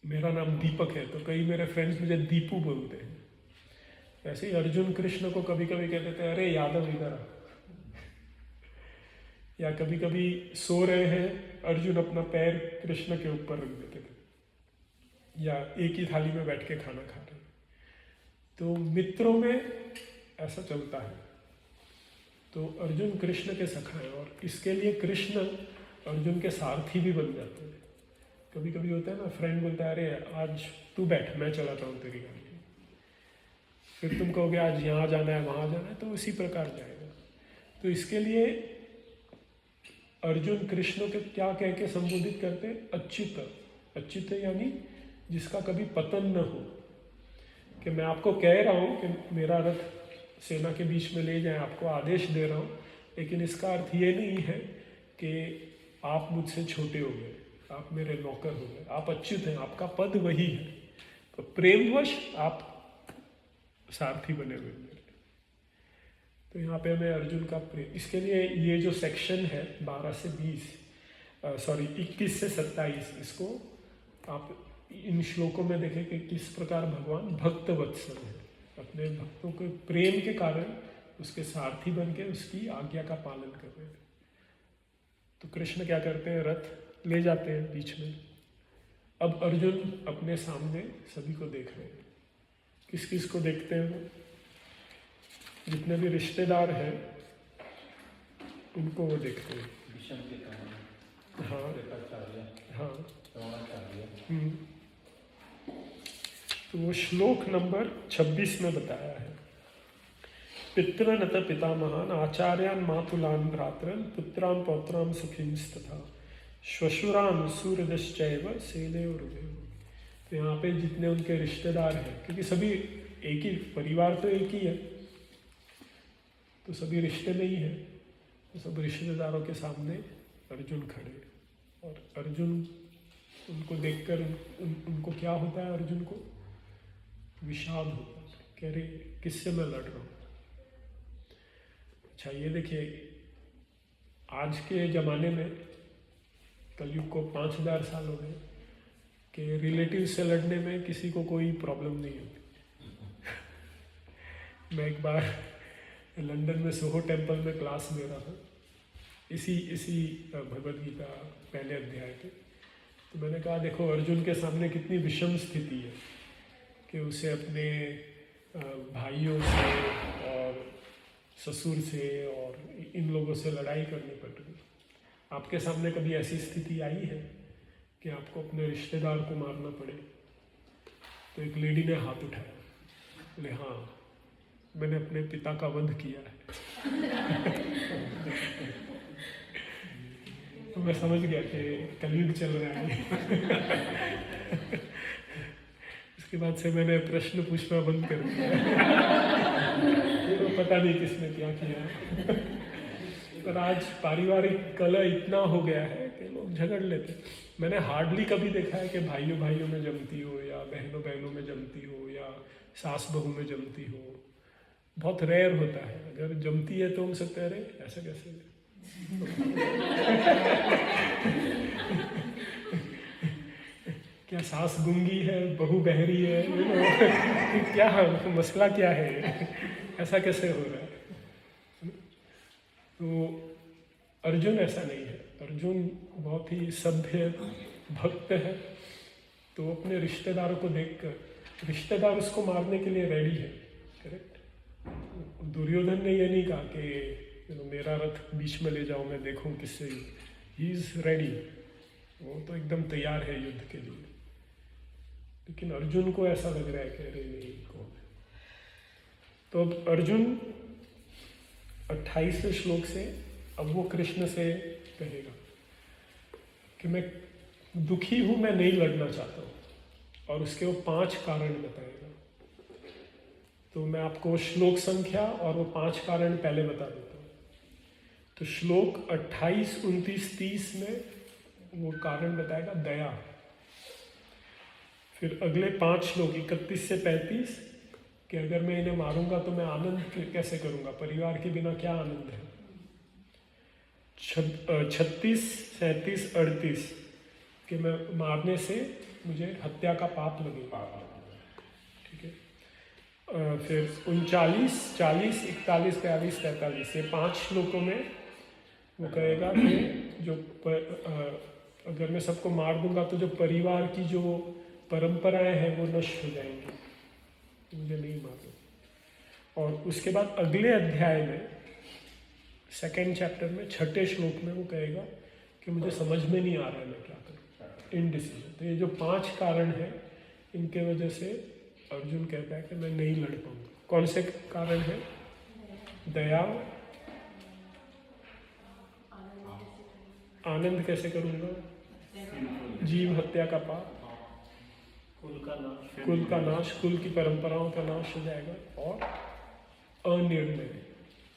मेरा नाम दीपक है तो कई मेरे फ्रेंड्स मुझे दीपू बोलते हैं, ऐसे ही अर्जुन कृष्ण को कभी कभी कहते थे, अरे यादव इधर आ। या कभी कभी सो रहे हैं, अर्जुन अपना पैर कृष्ण के ऊपर रख देते थे, या एक ही थाली में बैठ के खाना खा रहे हैं। तो मित्रों में ऐसा चलता है। तो अर्जुन कृष्ण के सखा है और इसके लिए कृष्ण अर्जुन के सारथी भी बन जाते हैं। कभी कभी होता है ना, फ्रेंड बोलता है अरे आज तू बैठ, मैं चलाता हूँ तेरी गाड़ी, फिर तुम कहोगे आज यहाँ जाना है वहाँ जाना है, तो उसी प्रकार जाएगा। तो इसके लिए अर्जुन कृष्ण के क्या कह के संबोधित करते हैं? अच्युत। अच्युत यानी जिसका कभी पतन न हो, कि मैं आपको कह रहा हूँ कि मेरा रथ सेना के बीच में ले जाए, आपको आदेश दे रहा हूँ, लेकिन इसका अर्थ ये नहीं है कि आप मुझसे छोटे हो गए, आप मेरे नौकर हो गए, आप अच्युत हैं, आपका पद वही है। तो प्रेमवश आप सारथी बने हुए हैं। तो यहाँ पे हमें अर्जुन का प्रेम, इसके लिए ये जो सेक्शन है 12 से 21 से 27, इसको आप इन श्लोकों में देखें कि किस प्रकार भगवान भक्त वत्सल है, अपने भक्तों के प्रेम के कारण उसके सारथी बन के उसकी आज्ञा का पालन कर रहे हैं। तो कृष्ण क्या करते हैं? रथ ले जाते हैं बीच में। अब अर्जुन अपने सामने सभी को देख रहे हैं। किस किस को देखते हैं वो? जितने भी रिश्तेदार हैं उनको वो देखते हैं। विषम के कारण, हाँ हाँ। द्रोणाचार्य। तो वो श्लोक नंबर 26 में बताया है। पितृनत पितामहान आचार्यान मातुलान भ्रातरन पुत्रान पौत्रान सुखींस्तथा श्वशुरान सूर्यदश्चैव सेदेव हृदय। तो यहाँ पे जितने उनके रिश्तेदार हैं, क्योंकि सभी एक ही परिवार, तो एक ही है, तो सभी रिश्ते में ही है, तो सब रिश्तेदारों के सामने अर्जुन खड़े। और अर्जुन उनको देखकर उनको क्या होता है? अर्जुन को विषाद होता है, कह रहे किससे मैं लड़ रहा हूँ। अच्छा ये देखिए, आज के ज़माने में कलयुग को 5000 साल हो गए कि रिलेटिव से लड़ने में किसी को कोई प्रॉब्लम नहीं होती। मैं एक बार लंदन में सोहो टेम्पल में क्लास ले रहा था, इसी भगवद गीता पहले अध्याय के। तो मैंने कहा देखो अर्जुन के सामने कितनी विषम स्थिति है कि उसे अपने भाइयों से और ससुर से और इन लोगों से लड़ाई करनी पड़ रही। आपके सामने कभी ऐसी स्थिति आई है कि आपको अपने रिश्तेदार को मारना पड़े? तो एक लेडी ने हाथ उठाया, बोले हाँ मैंने अपने पिता का वध किया है। तो मैं समझ गया कि कलयुग चल रहा है। उसके बाद से मैंने प्रश्न पूछना बंद कर दिया। तो पता नहीं किसने क्या किया। पर आज पारिवारिक कलह इतना हो गया है कि लोग झगड़ लेते। मैंने हार्डली कभी देखा है कि भाइयों भाइयों में जमती हो, या बहनों बहनों में जमती हो, या सास बहू में जमती हो। बहुत रेयर होता है। अगर जमती है तो हम सकते हैं अरे ऐसा कैसे। क्या सास गूंगी है, बहू बहरी है, क्या मसला क्या है, ऐसा कैसे हो रहा है। तो अर्जुन ऐसा नहीं है। अर्जुन बहुत ही सभ्य भक्त है। तो अपने रिश्तेदारों को देखकर, रिश्तेदार उसको मारने के लिए रेडी है, करेक्ट। दुर्योधन ने ये नहीं कहा कि मेरा रथ बीच में ले जाओ, मैं देखूं किससे। ही इज रेडी, वो तो एकदम तैयार है युद्ध के लिए। लेकिन अर्जुन को ऐसा लग रहा है कि अरे नहीं कौन है। तो अब अर्जुन 28वें श्लोक से अब वो कृष्ण से कहेगा कि मैं दुखी हूं, मैं नहीं लड़ना चाहता हूं, और उसके वो 5 कारण बताएगा। तो मैं आपको श्लोक संख्या और वो 5 कारण पहले बता देता हूँ। तो श्लोक 28, 29, 30 में वो कारण बताएगा दया। फिर अगले 5 श्लोक 31 से 35 कि अगर मैं इन्हें मारूंगा तो मैं आनंद कैसे करूंगा, परिवार के बिना क्या आनंद है। 36, 37, 38 कि मैं मारने से मुझे हत्या का पाप लगेगा। ठीक है। फिर 39, 40, 41, 42, 43 ये 5 श्लोकों में वो कहेगा कि जो अगर मैं सबको मार दूंगा तो जो परिवार की जो परंपराएं हैं वो नष्ट हो जाएंगी, मुझे नहीं मालूम। और उसके बाद अगले अध्याय में, सेकेंड चैप्टर में, 6ठे श्लोक में वो कहेगा कि मुझे समझ में नहीं आ रहा है मैं क्या करूँ, इनडिसीजन। तो ये जो 5 कारण हैं, इनके वजह से अर्जुन कहता है कि मैं नहीं लड़ पाऊंगा। कौन से कारण है? दया, आनंद कैसे करूंगा, जीव हत्या का पाप, कुल का नाश, कुल की परंपराओं का नाश हो जाएगा, और अनिर्णय,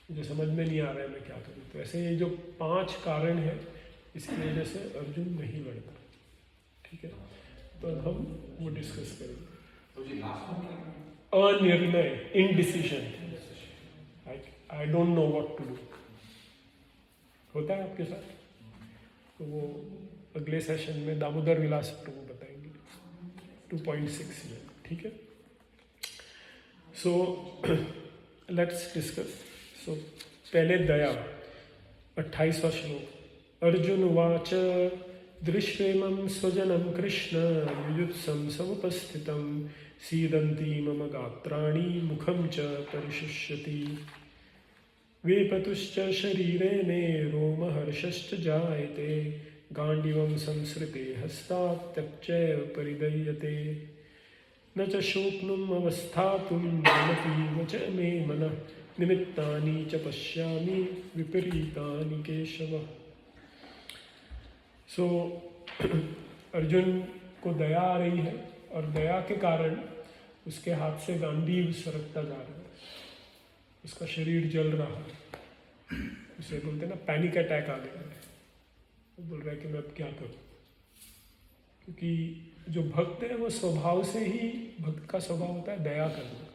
मुझे समझ में नहीं आ रहा है मैं क्या करूं। तो ऐसे ये जो 5 कारण है, इसकी वजह से अर्जुन नहीं लड़ता। ठीक है, तो हम वो डिस्कस करेंगे। अनिर्णय, indecision, I don't know what to do, होता है आपके साथ? तो वो अगले सेशन में दामोदर विलास प्रभु बताएंगे 2.6 में। ठीक है, सो लेट्स डिस्कस। सो पहले दया, 28वां श्लोक। अर्जुन उवाच दृष्ट्वेमं स्वजनं कृष्ण युयुत्सं समुपस्थितं सीदन्ति मम गात्राणि मुखं च परिशुष्यति वेपतुश्च शरीरे मे रोमहर्षश्च जायते गाण्डीवं संसृते हस्तात् त्यक्चैव परिदह्यते न च शोक्नुम् अवस्थातुं ममतीव च मे मनः निमित्तानि च पश्यामि विपरीतानि केशव। सो अर्जुन को दया आ रही है, और दया के कारण उसके हाथ से गांडीव सरकता जा रहा है, उसका शरीर जल रहा है, उसे बोलते हैं ना पैनिक अटैक आ गया है। वो बोल रहा है कि मैं अब क्या करूं, क्योंकि जो भक्त है वो स्वभाव से ही, भक्त का स्वभाव होता है दया करना।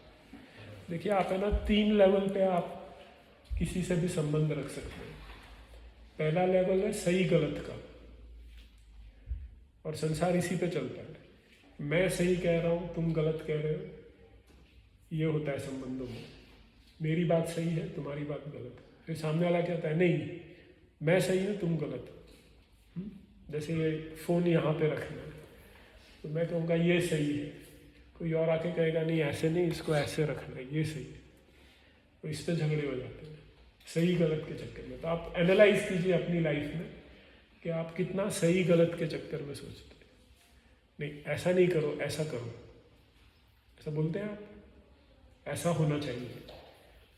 देखिए आप है ना 3 लेवल पे आप किसी से भी संबंध रख सकते हैं। पहला लेवल है सही गलत का, और संसार इसी पे चलता है, मैं सही कह रहा हूँ तुम गलत कह रहे हो, ये होता है संबंधों में। मेरी बात सही है तुम्हारी बात गलत है, फिर सामने वाला कहता है नहीं मैं सही हूँ तुम गलत हो। जैसे ये फ़ोन यहाँ पे रखना है, तो मैं कहूँगा ये सही है, कोई और आके कहेगा नहीं ऐसे नहीं, इसको ऐसे रखना है, ये सही है, तो इस पर झगड़े हो जाते हैं सही गलत के चक्कर में। तो आप एनालाइज कीजिए अपनी लाइफ में कि आप कितना सही गलत के चक्कर में सोचते हैं। नहीं ऐसा नहीं करो, ऐसा करो, ऐसा बोलते हैं आप, ऐसा होना चाहिए,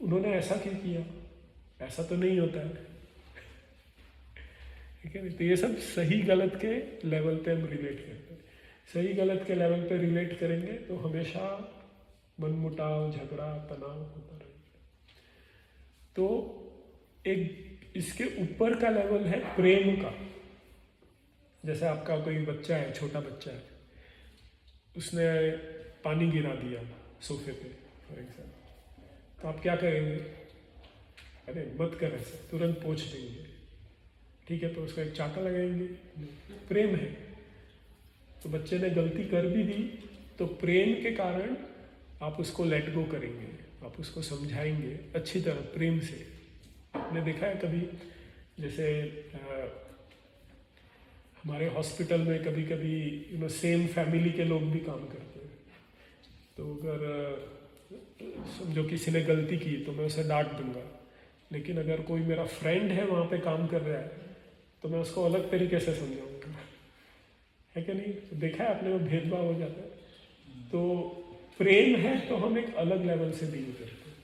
उन्होंने ऐसा क्यों किया, ऐसा तो नहीं होता है। ठीक है, तो ये सब सही गलत के लेवल पे हम रिलेट करते हैं। सही गलत के लेवल पे रिलेट करेंगे तो हमेशा मनमुटाव, झगड़ा, तनाव होता रहेगा। तो एक इसके ऊपर का लेवल है प्रेम का। जैसे आपका कोई बच्चा है, छोटा बच्चा है, उसने पानी गिरा दिया सोफे पे फॉर एग्जाम्पल, तो आप क्या करेंगे? अरे मत कर ऐसे, तुरंत पोंछ देंगे। ठीक है, तो उसका एक चाटा लगाएंगे, प्रेम है। तो बच्चे ने गलती कर भी दी, तो प्रेम के कारण आप उसको लेट गो करेंगे, आप उसको समझाएंगे अच्छी तरह प्रेम से। आपने देखा है कभी, जैसे हमारे हॉस्पिटल में कभी कभी सेम फैमिली के लोग भी काम करते हैं। तो अगर समझो किसी ने गलती की तो मैं उसे डांट दूंगा, लेकिन अगर कोई मेरा फ्रेंड है वहाँ पे काम कर रहा है तो मैं उसको अलग तरीके से समझाऊंगा, है कि नहीं? तो देखा है आपने, वो भेदभाव हो जाता है। तो प्रेम है तो हम एक अलग लेवल से डील करते हैं।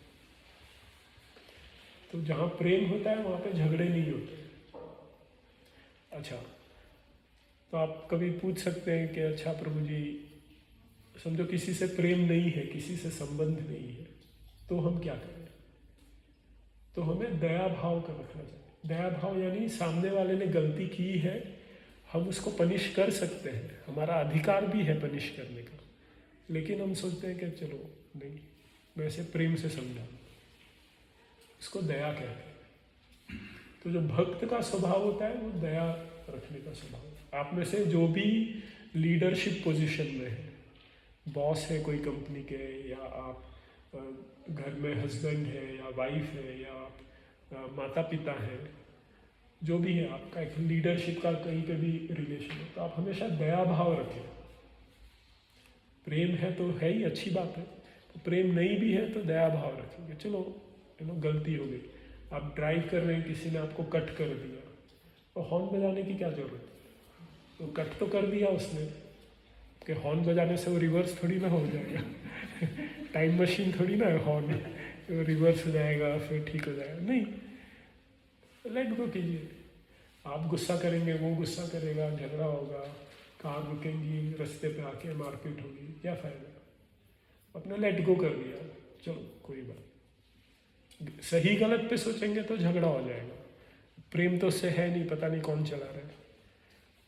तो जहाँ प्रेम होता है वहाँ पे झगड़े नहीं होते। अच्छा, तो आप कभी पूछ सकते हैं कि अच्छा प्रभु जी, समझो किसी से प्रेम नहीं है, किसी से संबंध नहीं है, तो हम क्या करें? तो हमें दया भाव का रखना चाहिए। दया भाव यानी सामने वाले ने गलती की है, हम उसको पनिश कर सकते हैं, हमारा अधिकार भी है पनिश करने का, लेकिन हम सोचते हैं कि चलो नहीं, मैं इसे प्रेम से समझा, इसको दया कहते हैं। तो जो भक्त का स्वभाव होता है वो दया रखने का स्वभाव है। आप में से जो भी लीडरशिप पोजीशन में है, बॉस है कोई कंपनी के, या आप घर में हस्बैंड है या वाइफ है, या आप माता पिता हैं, जो भी है आपका एक लीडरशिप का कहीं पे भी रिलेशन है, तो आप हमेशा दया भाव रखें। प्रेम है तो है ही, अच्छी बात है, तो प्रेम नहीं भी है तो दया भाव रखेंगे। चलो गलती हो गई, आप ड्राइव कर रहे हैं, किसी ने आपको कट कर दिया, तो हॉर्न बजाने की क्या जरूरत है? तो कट तो कर दिया उसने, कि हॉर्न बजाने से वो रिवर्स थोड़ी ना हो जाएगा। टाइम मशीन थोड़ी ना है हॉर्न, वो रिवर्स हो जाएगा फिर ठीक हो जाएगा, नहीं। लेट गो कीजिए। आप गुस्सा करेंगे, वो गुस्सा करेगा, झगड़ा होगा, कार रुकेंगी, रास्ते पे आके मारपीट होगी, क्या फायदा? अपने लेट गो कर दिया, चलो कोई बात। सही गलत पे सोचेंगे तो झगड़ा हो जाएगा। प्रेम तो उससे है नहीं, पता नहीं कौन चला रहा है।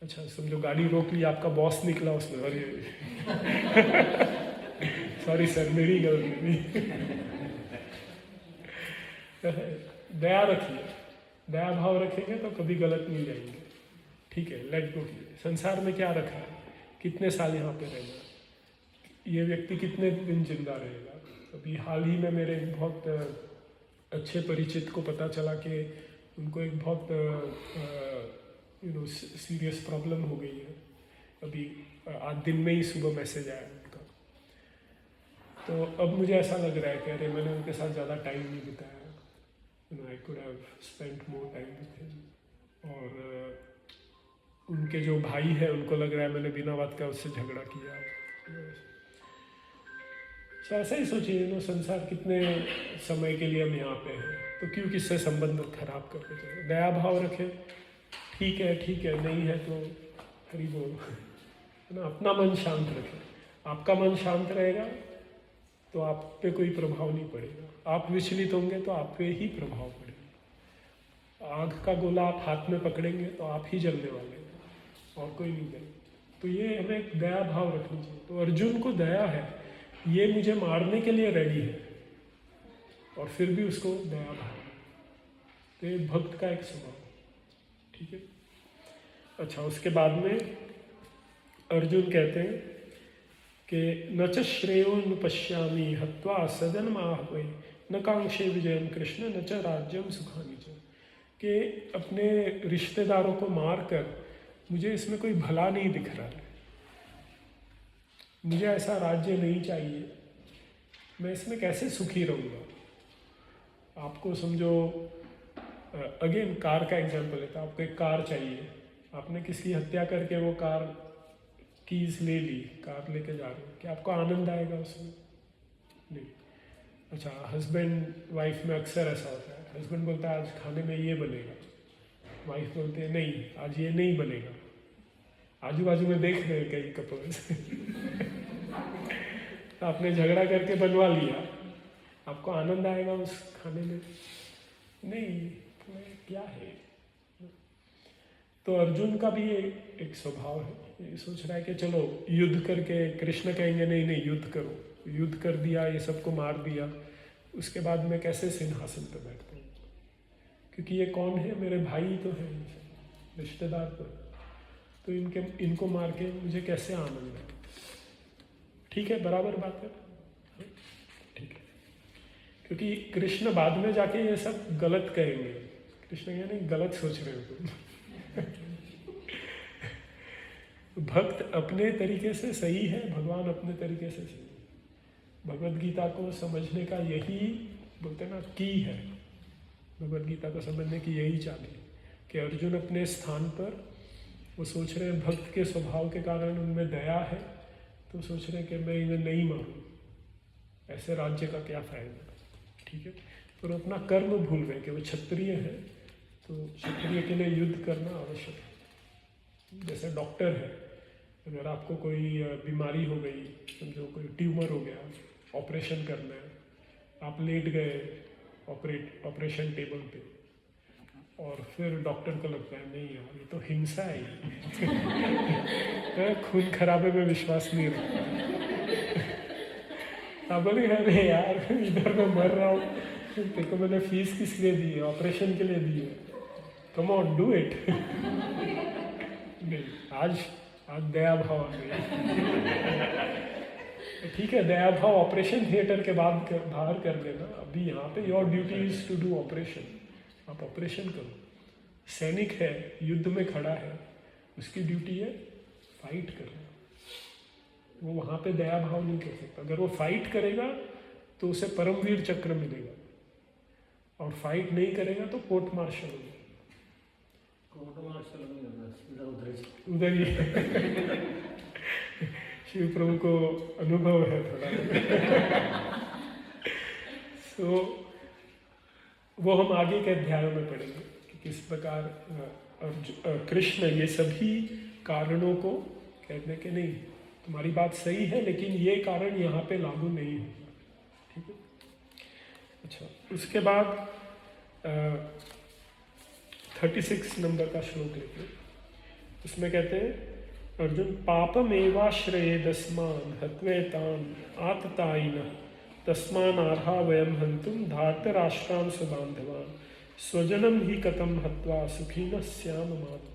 अच्छा समझो गाड़ी रोक ली, आपका बॉस निकला उसमें, अरे सॉरी सर मेरी गलती नहीं। दया रखिए, दया भाव रखेंगे तो कभी गलत नहीं जाएंगे। ठीक है, लेट गो कीजिए। संसार में क्या रखा है, कितने साल यहाँ पे रहना, ये व्यक्ति कितने दिन जिंदा रहेगा। अभी हाल ही में मेरे एक बहुत अच्छे परिचित को पता चला कि उनको एक बहुत सीरियस प्रॉब्लम हो गई है। अभी आज दिन में ही सुबह मैसेज आया उनका। तो अब मुझे ऐसा लग रहा है कि अरे मैंने उनके साथ ज़्यादा टाइम नहीं बिताया, I could have spent more time with him. और उनके जो भाई है उनको लग रहा है मैंने बिना बात का उससे झगड़ा किया। तो ऐसा ही सोचिए, संसार कितने समय के लिए हम यहाँ पे हैं, तो क्यों किससे संबंध खराब करके चले। दया भाव रखें, ठीक है, नहीं है तो हरि बोल, है ना। अपना मन शांत रखें, आपका मन शांत रहेगा तो आप पे कोई प्रभाव नहीं पड़ेगा। आप विचलित होंगे तो आप पे ही प्रभाव पड़ेगा। आग का गोला आप हाथ में पकड़ेंगे तो आप ही जलने वाले हैं, और कोई नहीं जले। तो ये हमें एक दया भाव रखनी चाहिए। तो अर्जुन को दया है, ये मुझे मारने के लिए रेडी है और फिर भी उसको दया भाव। तो ये भक्त का एक स्वभाव, ठीक है। अच्छा, उसके बाद में अर्जुन कहते हैं कि न च श्रेयो न पश्यामि हत्वा सजनमाहवे न कांक्षे विजयम कृष्ण न च राज्यम सुखानि च। कि अपने रिश्तेदारों को मारकर मुझे इसमें कोई भला नहीं दिख रहा है, मुझे ऐसा राज्य नहीं चाहिए, मैं इसमें कैसे सुखी रहूँगा। आपको समझो, अगेन कार का एग्जांपल लेता हूँ। आपको एक कार चाहिए, आपने किसी हत्या करके वो कार कीज ले ली, कार लेके जा रहे हो, क्या आपको आनंद आएगा उसमें? नहीं। अच्छा, हस्बैंड वाइफ में अक्सर ऐसा होता है, हस्बैंड बोलता है आज खाने में ये बनेगा, वाइफ बोलते हैं नहीं आज ये नहीं बनेगा। आजू बाजू में देख रहे हैं कई कपल्स। तो आपने झगड़ा करके बनवा लिया, आपको आनंद आएगा उस खाने में? नहीं, क्या है। तो अर्जुन का भी एक स्वभाव है, ये सोच रहा है कि चलो युद्ध करके, कृष्ण कहेंगे नहीं नहीं युद्ध करो, युद्ध कर दिया, ये सबको मार दिया, उसके बाद मैं कैसे सिंहासन पर बैठता हूँ, क्योंकि ये कौन है, मेरे भाई तो है, रिश्तेदार तो इनको मार के मुझे कैसे आनंद है। ठीक है, बराबर बात है, ठीक है। क्योंकि कृष्ण बाद में जाके ये सब गलत कहेंगे, कृष्ण यानी गलत सोच रहे हो तुम। भक्त अपने तरीके से सही है, भगवान अपने तरीके से सही है। भगवद गीता को समझने का यही बोलते ना की है, भगवद गीता को समझने की यही चाबी है कि अर्जुन अपने स्थान पर वो सोच रहे हैं भक्त के स्वभाव के कारण उनमें दया है, तो सोच रहे हैं कि मैं इन्हें नहीं मारूं, ऐसे राज्य का क्या फायदा। ठीक है, पर अपना कर्म भूल गए कि वो क्षत्रिय है, तो क्षत्रिय के लिए युद्ध करना आवश्यक है। जैसे डॉक्टर है, अगर आपको कोई बीमारी हो गई, समझो कोई ट्यूमर हो गया, ऑपरेशन करना है, आप लेट गए ऑपरेशन टेबल पे, और फिर डॉक्टर को लगता है नहीं यार ये तो हिंसा है, मैं खून खराबे में विश्वास नहीं रखता। आप बोले अरे यार इधर मैं मर रहा हूँ, देखो मैंने फीस किस लिए दी है, ऑपरेशन के लिए दी है, कम ऑन डू इट। नहीं, आज दया भाव आ गया। ठीक है, दया भाव ऑपरेशन थिएटर के बाद बाहर कर देना, अभी यहाँ पे your duty is to do operation, आप ऑपरेशन करो। सैनिक है, युद्ध में खड़ा है, उसकी ड्यूटी है फाइट करना। वो वहाँ पे दया भाव नहीं कर सकता। अगर वो फाइट करेगा तो उसे परमवीर चक्र मिलेगा, और फाइट नहीं करेगा तो कोर्ट मार्शल होगा। उधर ही शिव प्रभु को अनुभव है थोड़ा। सो वो हम आगे के अध्यायों में पढ़ेंगे कि किस प्रकार कृष्ण ये सभी कारणों को कहते हैं कि नहीं, तुम्हारी बात सही है लेकिन ये कारण यहाँ पे लागू नहीं होगा। ठीक है। अच्छा, उसके बाद 36 नंबर का श्लोक लेते हैं। उसमें कहते हैं, अर्जुन पापमेवाश्रयेदस्मान् हत्वेतान् आततायिनः तस्मान् अर्हा वयं हन्तुं धार्तराष्ट्रान् स्वबान्धवान् स्वजनं हि कथं हत्वा सुखिनः स्याम मातु।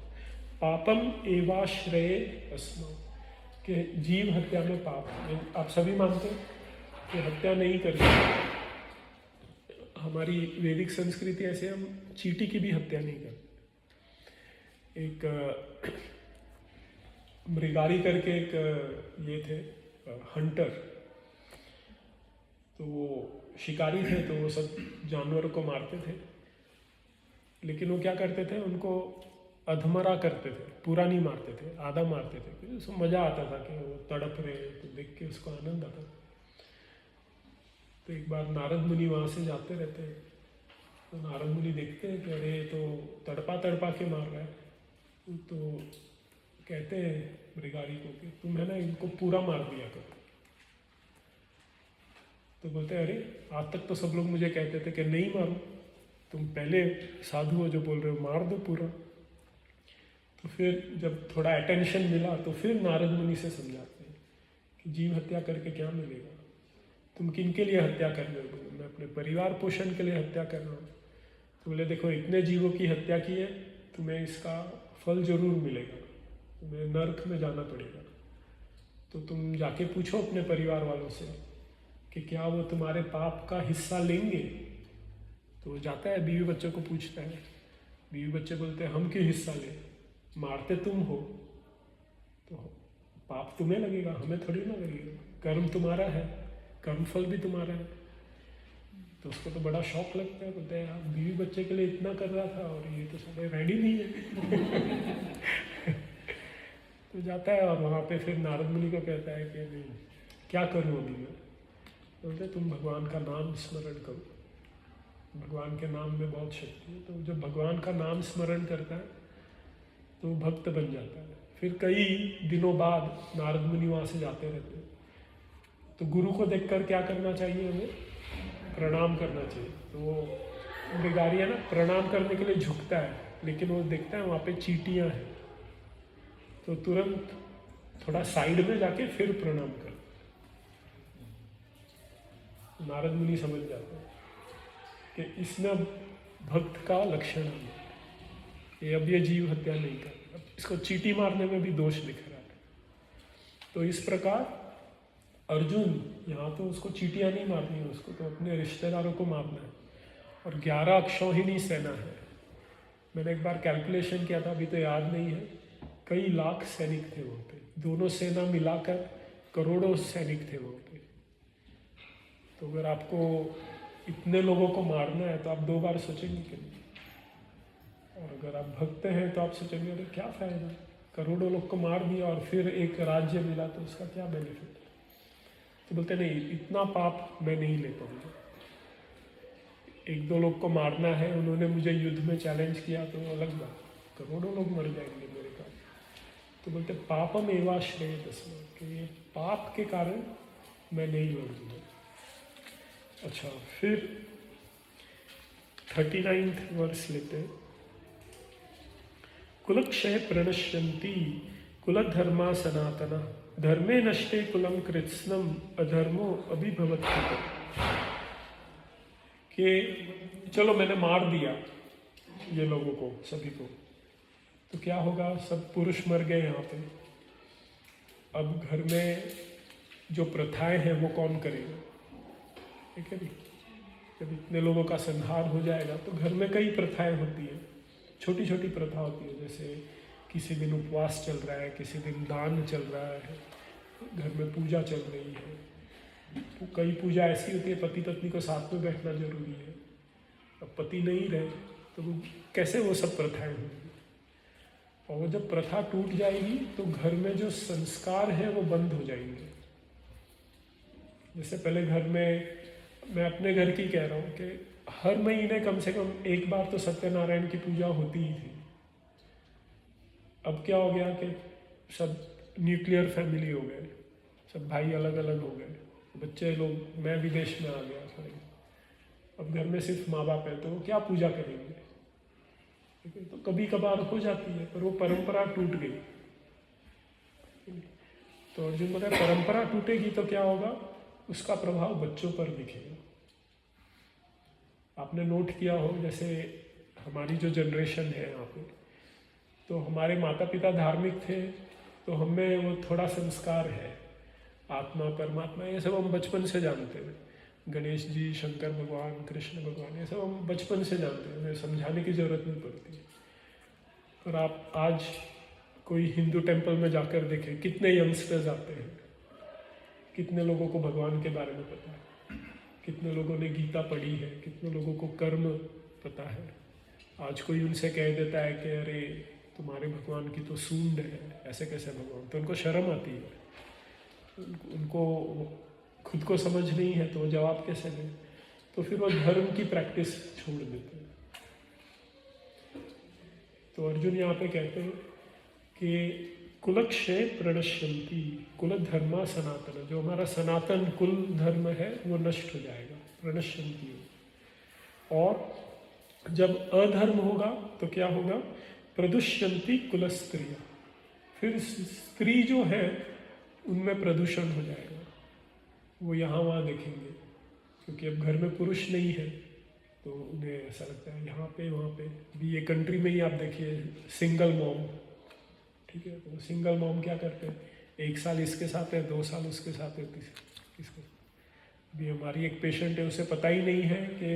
पापम एवाश्रये अस्मान्, कि जीव हत्या में पाप है। आप सभी मानते हैं कि हत्या नहीं करनी। हमारी वैदिक संस्कृति ऐसे, हम चींटी की भी हत्या नहीं करते। एक मृगारी करके एक ये थे हंटर, तो वो शिकारी थे, तो वो सब जानवरों को मारते थे। लेकिन वो क्या करते थे, उनको अधमरा करते थे, पूरा नहीं मारते थे, आधा मारते थे। क्योंकि उसको मज़ा आता था कि वो तड़प रहे, तो देख के उसको आनंद आता था। तो एक बार नारद मुनि वहाँ से जाते रहते हैं, तो नारद मुनि देखते हैं कि अरे तो तड़पा तड़पा के मार रहा है। तो कहते हैं मृगारी को कि तुम है ना इनको पूरा मार दिया करो। तो बोलते हैं, अरे आज तक तो सब लोग मुझे कहते थे कि नहीं मारो, तुम पहले साधु हो जो बोल रहे हो, मार दो पूरा। तो फिर जब थोड़ा अटेंशन मिला तो फिर नारद मुनि से समझाते हैं कि जीव हत्या करके क्या मिलेगा, तुम किन के लिए हत्या कर रहे हो? मैं अपने परिवार पोषण के लिए हत्या कर रहा हूँ। तो बोले देखो, इतने जीवों की हत्या की है, तुम्हें इसका फल जरूर मिलेगा, तुम्हें नरक में जाना पड़ेगा। तो तुम जाके पूछो अपने परिवार वालों से कि क्या वो तुम्हारे पाप का हिस्सा लेंगे। तो वो जाता है, बीवी बच्चों को पूछता है। बीवी बच्चे बोलते हैं, हम क्यों हिस्सा ले, मारते तुम हो तो पाप तुम्हें लगेगा, हमें थोड़ी ना लगेगा। कर्म तुम्हारा है, कर्म फल भी तुम्हारा है। तो उसको तो बड़ा शौक लगता है, बोलते हैं यार बीवी बच्चे के लिए इतना कर रहा था और ये तो सारे रेडी नहीं है। तो जाता है और वहाँ पे फिर नारद मुनि को कहता है कि नहीं, क्या करूँ अभी मैं? बोलते तुम भगवान का नाम स्मरण करो, भगवान के नाम में बहुत शक्ति है। तो जब भगवान का नाम स्मरण करता है तो भक्त बन जाता है। फिर कई दिनों बाद नारद मुनि वहाँ से जाते रहते हैं। तो गुरु को देखकर क्या करना चाहिए, हमें प्रणाम करना चाहिए। तो वो मृगारी है ना, प्रणाम करने के लिए झुकता है, लेकिन वो देखता है वहाँ पे चींटियाँ हैं, तो तुरंत थोड़ा साइड में जाके फिर प्रणाम कर। नारद मुनि समझ जाते हैं कि इसमें भक्त का लक्षण है, ये अब ये जीव हत्या नहीं कर, इसको चींटी मारने में भी दोष दिख रहा है। तो इस प्रकार अर्जुन यहाँ तो उसको चींटियाँ नहीं मारनी है, उसको तो अपने रिश्तेदारों को मारना है। और 11 अक्षौहिणी सेना है। मैंने एक बार कैलकुलेशन किया था, अभी तो याद नहीं है, कई लाख सैनिक थे वहाँ पे, दोनों सेना मिलाकर करोड़ों सैनिक थे वहाँ पे। तो अगर आपको इतने लोगों को मारना है तो आप 2 बार सोचेंगे कि नहीं। और अगर आप भक्त हैं तो आप सोचेंगे अरे क्या फ़ायदा, करोड़ों लोग को मार दिया और फिर एक राज्य मिला तो उसका क्या बेनिफिट। तो बोलते नहीं, इतना पाप मैं नहीं ले पाऊँगा। 1-2 लोग को मारना है, उन्होंने मुझे युद्ध में चैलेंज किया तो अलग बात, करोड़ों लोग मर जाएंगे मेरे कारण। तो बोलते पापम एवाश्रयेदस्मान्, कि ये पाप के कारण मैं नहीं लड़ूंगा। अच्छा, फिर 39 वर्ष लेते हैं। कुलक्षय प्रणश्यन्ति कुलधर्मा सनातन धर्मे नष्टे कुलम कृत्स्नम अधर्मो अभिभवति। कि चलो मैंने मार दिया ये लोगों को, सभी को, तो क्या होगा, सब पुरुष मर गए यहाँ पे। अब घर में जो प्रथाएं हैं वो कौन करेगा, ठीक है नहीं। जब इतने लोगों का संहार हो जाएगा तो घर में कई प्रथाएं होती हैं, छोटी छोटी प्रथा होती है, जैसे किसी दिन उपवास चल रहा है, किसी दिन दान चल रहा है, घर में पूजा चल रही है। तो कई पूजा ऐसी होती है पति पत्नी को साथ में बैठना जरूरी है, अब पति नहीं रहे तो कैसे वो सब प्रथाएं होंगी। और जब प्रथा टूट जाएगी तो घर में जो संस्कार है वो बंद हो जाएंगे। जैसे पहले घर में, मैं अपने घर की कह रहा हूँ कि हर महीने कम से कम एक बार तो सत्यनारायण की पूजा होती ही थी। अब क्या हो गया कि सब न्यूक्लियर फैमिली हो गए, सब भाई अलग अलग हो गए, बच्चे लोग, मैं विदेश में आ गया सारे, अब घर में सिर्फ माँ बाप है तो वो क्या पूजा करेंगे। ठीक है, तो कभी कभार हो जाती है, पर वो परंपरा टूट गई। तो अर्जुन बोला परंपरा टूटेगी तो क्या होगा, उसका प्रभाव बच्चों पर दिखेगा। आपने नोट किया हो, जैसे हमारी जो जनरेशन है यहाँ पे, तो हमारे माता पिता धार्मिक थे तो हमें वो थोड़ा संस्कार है, आत्मा परमात्मा ये सब हम बचपन से जानते हैं। गणेश जी, शंकर भगवान, कृष्ण भगवान, ये सब हम बचपन से जानते हैं, हमें समझाने की जरूरत नहीं पड़ती। और आप आज कोई हिंदू टेम्पल में जाकर देखें, कितने यंगस्टर्स आते हैं, कितने लोगों को भगवान के बारे में पता है, कितने लोगों ने गीता पढ़ी है, कितने लोगों को कर्म पता है। आज कोई उनसे कह देता है कि अरे तुम्हारे भगवान की तो सूंड है, ऐसे कैसे भगवान, तो उनको शर्म आती है, उनको खुद को समझ नहीं है तो वो जवाब कैसे दें, तो फिर वो धर्म की प्रैक्टिस छोड़ देते हैं। तो अर्जुन यहाँ पे कहते हैं कि कुलक्षय प्रणश्यंती कुल धर्मा सनातन, जो हमारा सनातन कुल धर्म है वो नष्ट हो जाएगा, प्रणश्यंती। और जब अधर्म होगा तो क्या होगा, प्रदुष्यंती कुल स्त्रिया, फिर स्त्री जो है उनमें प्रदूषण हो जाएगा। वो यहाँ वहाँ देखेंगे, क्योंकि अब घर में पुरुष नहीं है तो उन्हें ऐसा लगता है यहाँ पे वहाँ पे भी। ये कंट्री में ही आप देखिए सिंगल मॉम, ठीक है, तो सिंगल मॉम क्या करते हैं, 1 साल इसके साथ है, 2 साल उसके साथ है, इसके। अभी हमारी एक पेशेंट है, उसे पता ही नहीं है कि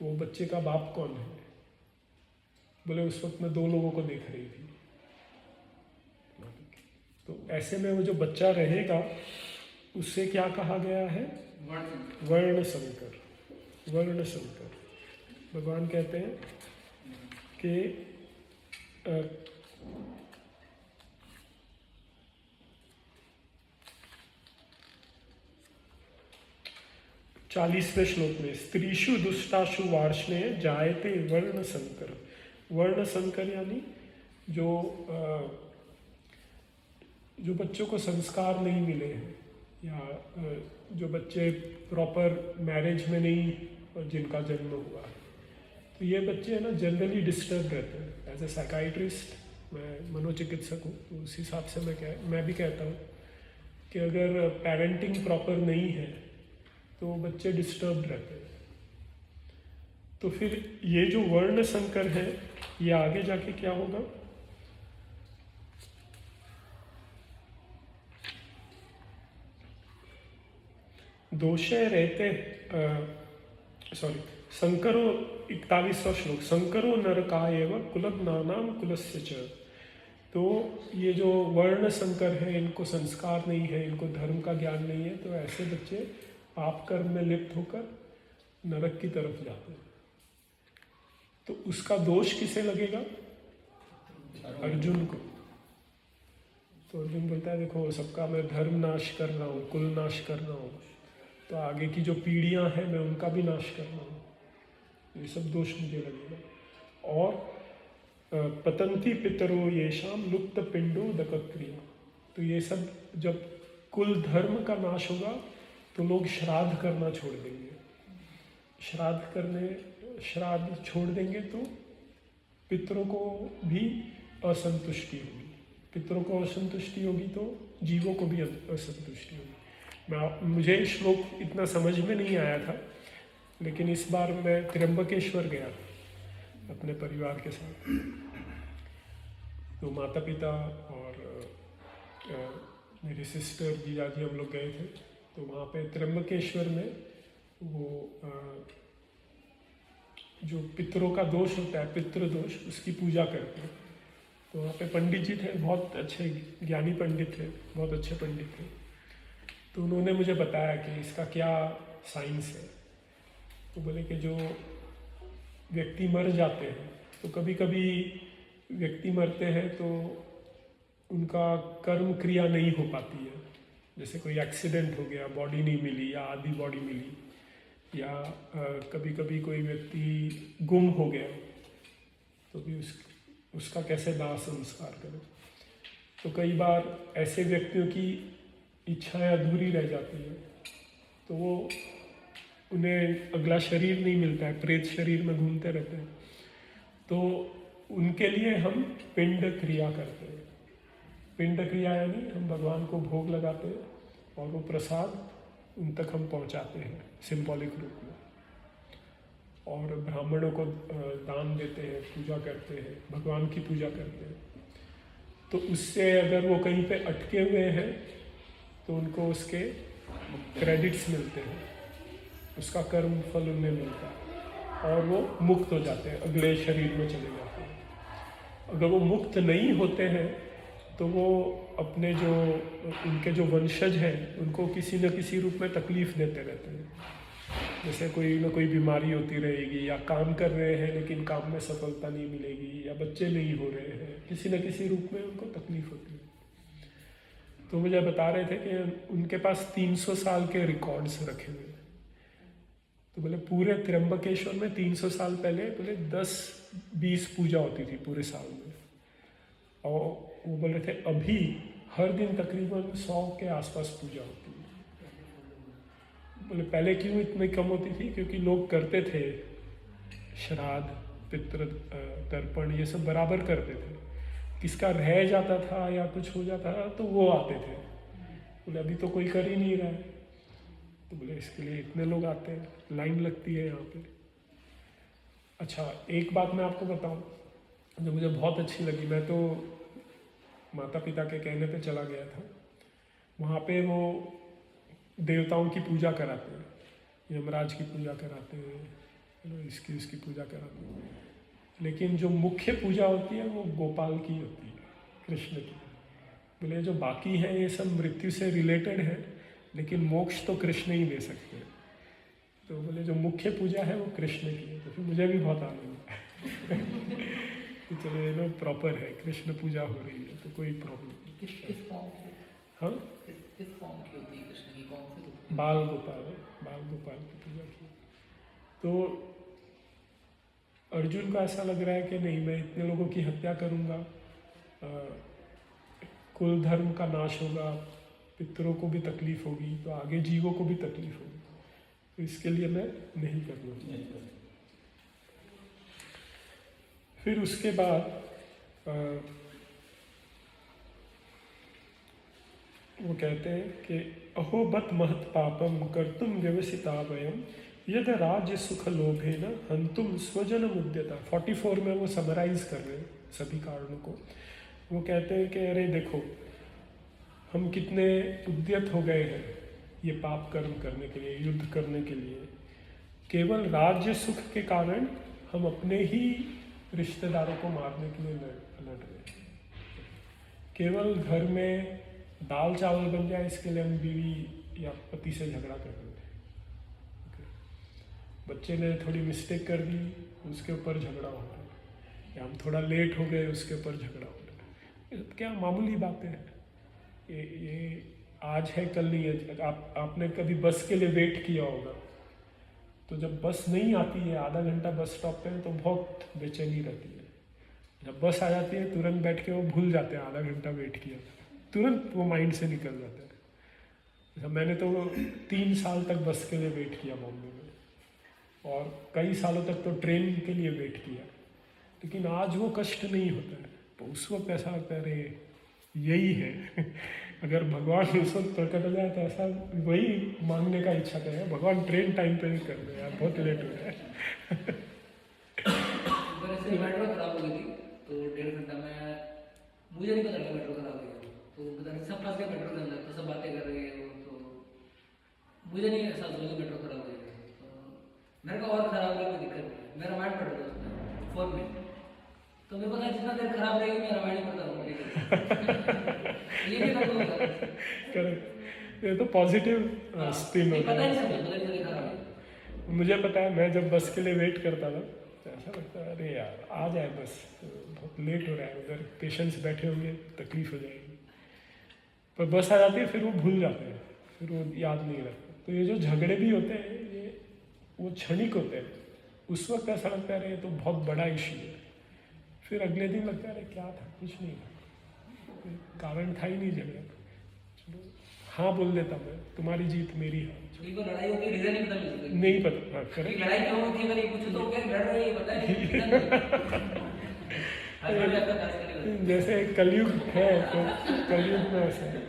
वो बच्चे का बाप कौन है, बोले उस वक्त मैं 2 लोगों को देख रही थी। तो ऐसे में वो जो बच्चा रहेगा उससे क्या कहा गया है, वर्ण संकर। वर्ण संकर भगवान कहते हैं कि 40वें श्लोक में, स्त्रीषु दुष्टाशु वार्ष्णेय जायते वर्ण संकर। वर्ण संकर यानी जो बच्चों को संस्कार नहीं मिले हैं, या जो बच्चे प्रॉपर मैरिज में नहीं जिनका जन्म हुआ है, तो ये बच्चे है ना जनरली डिस्टर्ब रहते हैं। एज ए साइकाइट्रिस्ट, मैं मनोचिकित्सक हूँ, तो उस हिसाब से मैं भी कहता हूँ कि अगर पेरेंटिंग प्रॉपर नहीं है तो बच्चे डिस्टर्ब रहते हैं। तो फिर ये जो वर्ण संकर है ये आगे जाके क्या होगा, दोषे रहते, संकरो 41वां श्लोक, संकरो नरकायेव कुलज्ञानाम कुलस्य च। तो ये जो वर्ण संकर है, इनको संस्कार नहीं है, इनको धर्म का ज्ञान नहीं है, तो ऐसे बच्चे पाप कर्म में लिप्त होकर नरक की तरफ जाते हैं। तो उसका दोष किसे लगेगा, अर्जुन को। तो अर्जुन बोलता है देखो सबका मैं धर्म नाश कर रहा हूँ, कुल नाश कर रहा हूँ, तो आगे की जो पीढ़ियां हैं मैं उनका भी नाश कर रहा हूँ, ये सब दोष मुझे लगेगा। और पतंती पितरो येषाम लुप्त पिंडो दकक्रिया, तो ये सब जब कुल धर्म का नाश होगा तो लोग श्राद्ध करना छोड़ देंगे। श्राद्ध छोड़ देंगे तो पितरों को भी असंतुष्टि होगी, पितरों को असंतुष्टि होगी तो जीवों को भी असंतुष्टि होगी। मुझे श्लोक इतना समझ में नहीं आया था, लेकिन इस बार मैं त्र्यंबकेश्वर गया अपने परिवार के साथ, तो माता पिता और मेरी सिस्टर जीजाजी हम लोग गए थे। तो वहाँ पे त्र्यंबकेश्वर में वो जो पितरों का दोष होता है, पितृ दोष, उसकी पूजा करते हैं। तो वहाँ पे पंडित जी थे, बहुत अच्छे ज्ञानी पंडित थे, बहुत अच्छे पंडित थे। तो उन्होंने मुझे बताया कि इसका क्या साइंस है। तो बोले कि जो व्यक्ति मर जाते हैं, तो कभी कभी व्यक्ति मरते हैं तो उनका कर्म क्रिया नहीं हो पाती है। जैसे कोई एक्सीडेंट हो गया, बॉडी नहीं मिली या आधी बॉडी मिली, या कभी कभी कोई व्यक्ति गुम हो गया, तो भी उसका कैसे दाह संस्कार करें। तो कई बार ऐसे व्यक्तियों की इच्छाएं अधूरी रह जाती है, तो वो उन्हें अगला शरीर नहीं मिलता है, प्रेत शरीर में घूमते रहते हैं। तो उनके लिए हम पिंड क्रिया करते हैं। पिंड क्रिया यानी हम भगवान को भोग लगाते हैं और वो प्रसाद उन तक हम पहुंचाते हैं सिंबॉलिक रूप में, और ब्राह्मणों को दान देते हैं, पूजा करते हैं, भगवान की पूजा करते हैं। तो उससे अगर वो कहीं पे अटके हुए हैं तो उनको उसके क्रेडिट्स मिलते हैं, उसका कर्म फल उन्हें मिलता है और वो मुक्त हो जाते हैं, अगले शरीर में चले जाते हैं। अगर वो मुक्त नहीं होते हैं तो वो अपने जो उनके जो वंशज हैं उनको किसी न किसी रूप में तकलीफ देते रहते हैं। जैसे कोई ना कोई बीमारी होती रहेगी, या काम कर रहे हैं लेकिन काम में सफलता नहीं मिलेगी, या बच्चे नहीं हो रहे हैं, किसी न किसी रूप में उनको तकलीफ होती है। तो मुझे बता रहे थे कि उनके पास 300 साल के रिकॉर्ड्स रखे हुए हैं। तो बोले पूरे त्र्यंबकेश्वर में 300 साल पहले बोले 10-20 पूजा होती थी पूरे साल में, और वो बोल रहे थे अभी हर दिन तकरीबन 100 के आसपास पूजा होती है। बोले पहले क्यों इतनी कम होती थी? क्योंकि लोग करते थे, श्राद्ध, पितृ तर्पण, ये सब बराबर करते थे। किसका रह जाता था या कुछ हो जाता था तो वो आते थे। बोले अभी तो कोई कर ही नहीं रहा है। तो बोले इसके लिए इतने लोग आते हैं, लाइन लगती है यहाँ पे। अच्छा, एक बात मैं आपको बताऊँ जो मुझे बहुत अच्छी लगी। मैं तो माता पिता के कहने पे चला गया था। वहाँ पे वो देवताओं की पूजा कराते हैं, यमराज की पूजा कराते हैं, इसकी उसकी पूजा कराते हैं, लेकिन जो मुख्य पूजा होती है वो गोपाल की होती है, कृष्ण की। बोले जो बाकी है ये सब मृत्यु से रिलेटेड है, लेकिन मोक्ष तो कृष्ण ही दे सकते हैं। तो बोले जो मुख्य पूजा है वो कृष्ण की है। तो फिर मुझे भी बहुत आनंद है तो चलो ये लोग प्रॉपर है, कृष्ण पूजा हो रही है तो कोई प्रॉब्लम नहीं। किस फॉर्म की? हाँ, किस फॉर्म की होती है कृष्ण की? कौन सी? बाल गोपाल की पूजा की। तो अर्जुन को ऐसा लग रहा है कि नहीं, मैं इतने लोगों की हत्या करूंगा, कुल धर्म का नाश होगा, पितरों को भी तकलीफ होगी, तो आगे जीवों को भी तकलीफ होगी, तो इसके लिए मैं नहीं करना चाहता। फिर उसके बाद वो कहते हैं कि अहो बत महत पापम कर्तुम व्यवसिता वयम यद राज्य सुख लोभे न हंतुम स्वजन मुद्यता। 44 में वो समराइज कर रहे हैं सभी कारणों को। वो कहते हैं कि अरे देखो, हम कितने उद्यत हो गए हैं ये पाप कर्म करने के लिए, युद्ध करने के लिए। केवल राज्य सुख के कारण हम अपने ही रिश्तेदारों को मारने के लिए लड़ रहे हैं। केवल घर में दाल चावल बन जाए इसके लिए हम बीवी या पति से झगड़ा कर रहे थे। बच्चे ने थोड़ी मिस्टेक कर दी, उसके ऊपर झगड़ा हो रहा है, या हम थोड़ा लेट हो गए उसके ऊपर झगड़ा हो रहा है। ये क्या मामूली बातें हैं, ये आज है कल नहीं है। आपने कभी बस के लिए वेट किया होगा, तो जब बस नहीं आती है, आधा घंटा बस स्टॉप पे, तो बहुत बेचैनी रहती है। जब बस आ जाती है तुरंत बैठ के वो भूल जाते हैं आधा घंटा वेट किया, तुरंत वो माइंड से निकल जाता है। मैंने तो 3 साल तक बस के लिए वेट किया बॉम्बे में, और कई सालों तक तो ट्रेन के लिए वेट किया, लेकिन आज वो कष्ट नहीं होता है। तो उस वक्त ऐसा लगता है अरे यही है अगर भगवान उस वक्त प्रकट हो जाए तो ऐसा वही मांगने का इच्छा करेगा, भगवान ट्रेन टाइम पे ही कर दे यार, बहुत लेट हो रहा है मेट्रो खराब हो गई थी तो 1.5 घंटा में मुझे नहीं पता लगा मेट्रो खराब हो गई। तो पता नहीं सब फंस गए मेट्रो के अंदर, तो सब बातें कर रहे हैं। तो मुझे नहीं एहसास हुआ कि मेट्रो खराब हो गई। तो मेरे को और खराब हो गई, कोई दिक्कत नहीं है। मैं रामायण पढ़ रहा था उसमें फोन में, तो मेरे को था जितना देर खराब रहेगी मैं रामायण ही पढ़ता रहूँगा। ये भी कर दूँगा। करेक्ट, ये तो पॉजिटिव स्पिन नहीं, होता पता ही है। नहीं चलता, पता नहीं चलता खराब है। मुझे पता है, मैं जब बस के लिए वेट करता था तो ऐसा लगता है अरे यार आ जाए बस, बहुत लेट हो रहा है, उधर पेशेंट्स बैठे होंगे, तकलीफ हो जाएगी। पर बस आ जाती है, फिर वो भूल जाते हैं, फिर वो याद नहीं रहता। तो ये जो झगड़े भी होते हैं ये वो क्षणिक होते हैं। उस वक्त ऐसा लगता है अरे ये तो बहुत बड़ा इश्यू है, फिर अगले दिन लगता है अरे क्या था, कुछ नहीं था, कोई कारण था ही नहीं झगड़ा, चलो हाँ बोल देता मैं, तुम्हारी जीत मेरी हार। किसी को लड़ाई होती है रीजन नहीं पता नहीं चलता। नहीं पता, हाँ कि करेक्ट। लड़ाई क्यों होती है, अगर ये पूछो तो क्या लड़ रहे हैं ये पता नहीं, reason नहीं। हस्बैंड भी आपका कार्य करेगा। जैसे कलयुग है तो कलयुग में ऐसा है,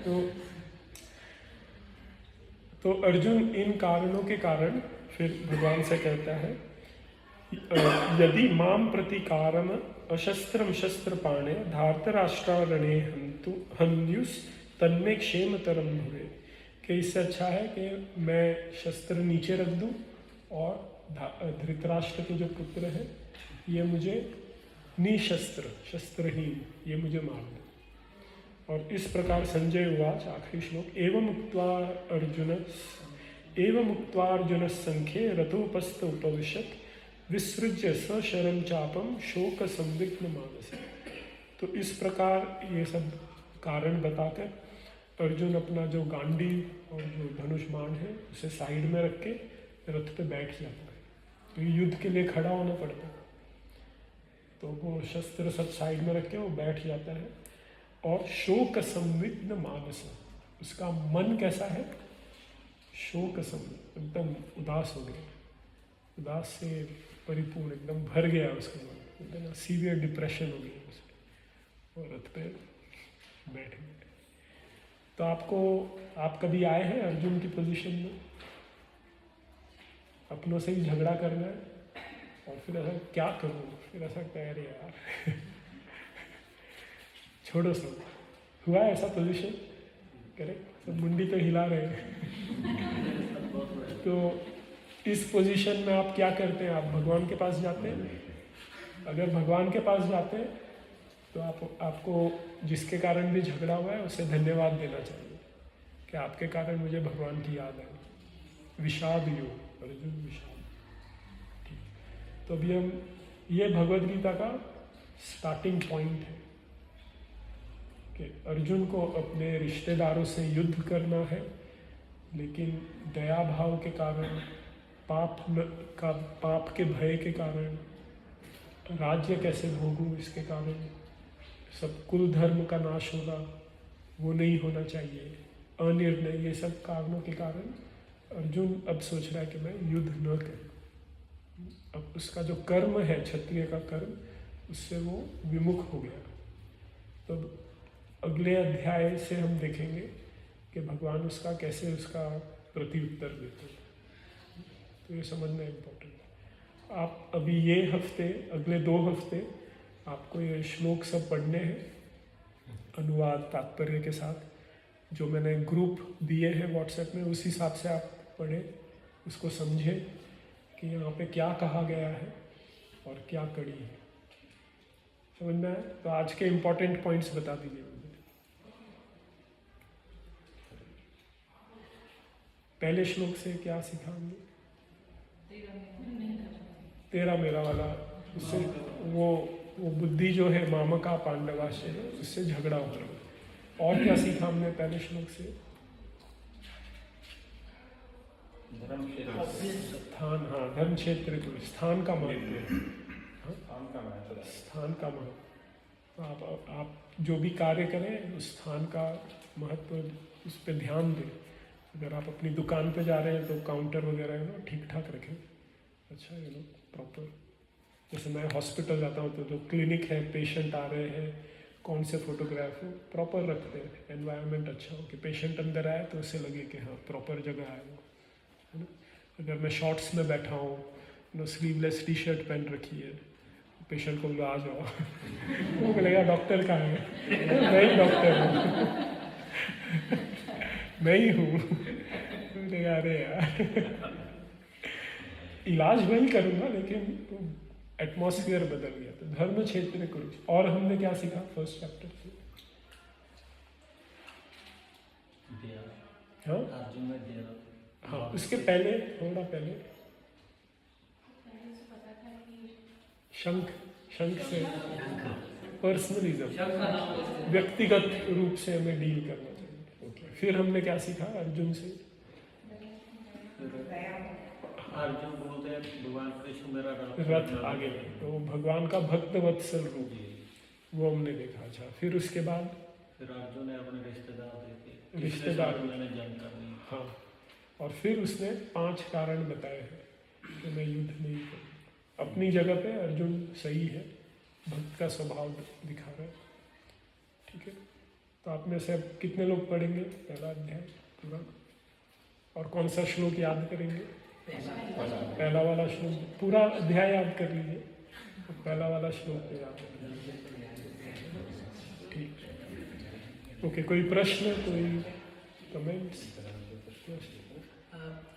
तो अर्जुन इन कारणों के कारण फिर भगवान से कहता है यदि माम प्रतिकारम अशस्त्रम शस्त्र पाणे धार्तराष्ट्रारणे हन्युस तन्मे क्षेमतरम भवे, कि इससे अच्छा है कि मैं शस्त्र नीचे रख दूं और धृतराष्ट्र के जो पुत्र हैं ये मुझे निशस्त्र शस्त्रहीन ये मुझे मार दें। और इस प्रकार संजय उवाच, आखिरी श्लोक, एवं उक्त्वा अर्जुन संख्ये रथोपस्थ उपविशत विसृज्य सशरम चापम शोक संविघ्न मानसे। तो इस प्रकार ये सब कारण बताकर अर्जुन अपना जो गांडी और जो धनुष बाण है उसे साइड में रख के रथ पे बैठ जाता है। तो युद्ध के लिए खड़ा होना पड़ता है, तो वो शस्त्र सब साइड में रख के वो बैठ जाता है। और शोक संविघ्न मानस, उसका मन कैसा है, शोक संविघ्न, एकदम उदास हो गया, उदास से परिपूर्ण, एकदम भर गया उसका मन, एकदम सीवियर डिप्रेशन हो गया उसको, और रथ पे बैठ गए। तो आप कभी आए हैं अर्जुन की पोजीशन में, अपनों से ही झगड़ा करना है और फिर ऐसा क्या करूँ, फिर ऐसा लगता है अरे यार छोड़ो सब, हुआ है ऐसा पोजीशन, करेक्ट, सब मुंडी तो हिला रहे हैं। तो इस पोजीशन में आप क्या करते हैं, आप भगवान के पास जाते हैं। अगर भगवान के पास जाते हैं तो आपको जिसके कारण भी झगड़ा हुआ है उसे धन्यवाद देना चाहिए कि आपके कारण मुझे भगवान की याद आई। विषाद योग, अर्जुन विषाद। ठीक, तो अभी हम ये भगवद गीता का स्टार्टिंग पॉइंट है कि अर्जुन को अपने रिश्तेदारों से युद्ध करना है, लेकिन दया भाव के कारण, पाप के भय के कारण, राज्य कैसे भोगूं इसके कारण, सब कुल धर्म का नाश होगा वो नहीं होना चाहिए, अनिर्णय, ये सब कारणों के कारण अर्जुन अब सोच रहा है कि मैं युद्ध न करूं। अब उसका जो कर्म है, क्षत्रिय का कर्म, उससे वो विमुख हो गया। तो अगले अध्याय से हम देखेंगे कि भगवान उसका कैसे उसका प्रत्युत्तर देते हैं। तो ये समझना इम्पोर्टेंट है। आप अभी ये हफ्ते, अगले 2 हफ्ते आपको ये श्लोक सब पढ़ने हैं अनुवाद तात्पर्य के साथ, जो मैंने ग्रुप दिए हैं व्हाट्सएप में, उस हिसाब से आप पढ़ें, उसको समझें कि यहाँ पे क्या कहा गया है और क्या कड़ी है, समझना है। तो आज के इम्पोर्टेंट पॉइंट्स बता दीजिए मुझे। पहले श्लोक से क्या सीखा हमने, 13 मेरा वाला, उससे वो बुद्धि जो है मामका पांडवाश्य, उससे झगड़ा हो रहा है। और क्या सीखा हमने पहले श्लोक से, स्थान, हाँ धर्म क्षेत्र को, स्थान का महत्व, स्थान का महत्व। आप जो भी कार्य करें उस स्थान का महत्व, उस पर ध्यान दें। अगर आप अपनी दुकान पे जा रहे हैं तो काउंटर वगैरह ठीक ठाक रखें, अच्छा प्रॉपर। जैसे मैं हॉस्पिटल जाता हूँ तो जो क्लिनिक है, पेशेंट आ रहे हैं, कौन से फोटोग्राफ हो प्रॉपर रखते हैं, एनवायरनमेंट अच्छा हो कि पेशेंट अंदर आए तो उसे लगे कि हाँ प्रॉपर जगह है वो, है ना। अगर मैं शॉर्ट्स में बैठा हूँ, स्लीवलेस टी शर्ट पहन रखी है, पेशेंट को बोला आ जाओ वो बोलेगा डॉक्टर कहाँ है, मैं ही डॉक्टर हूँ मैं ही हूँ, बोलेगा अरे यार इलाज वही करूँगा, लेकिन एटमॉस्फेयर बदल गया। तो धर्म क्षेत्र कुरुक्ष। और हमने क्या सीखा फर्स्ट चैप्टर से? हाँ अर्जुन में दिया। हाँ, उसके पहले थोड़ा पहले शंख, शंख से पर्सनलिज्म, शब्द का नाम कैसे? व्यक्तिगत रूप से हमें डील करना चाहिए। ओके, फिर हमने क्या सीखा अर्जुन से? अर्जुन बोलते हैं भगवान कृष्ण मेरा रथ आगे, तो भगवान का भक्त वत्सल रूप, वो हमने देखा। अच्छा, फिर उसके बाद फिर अर्जुन ने अपने रिश्तेदार देखे, रिश्तेदार मैंने जंग कर ली। हाँ, और फिर उसने 5 कारण बताए हैं कि मैं युद्ध नहीं करूँ। अपनी जगह पे अर्जुन सही है, भक्त का स्वभाव दिखा रहा है। ठीक है, तो आप में से अब कितने लोग पढ़ेंगे पहला अध्याय पूरा? और कौन सा श्लोक याद करेंगे? पहला वाला श्लोक, पूरा अध्याय याद कर लीजिए, तो पहला वाला श्लोक पे याद कर लीजिए। ठीक, ओके। कोई प्रश्न, कोई कमेंट्स?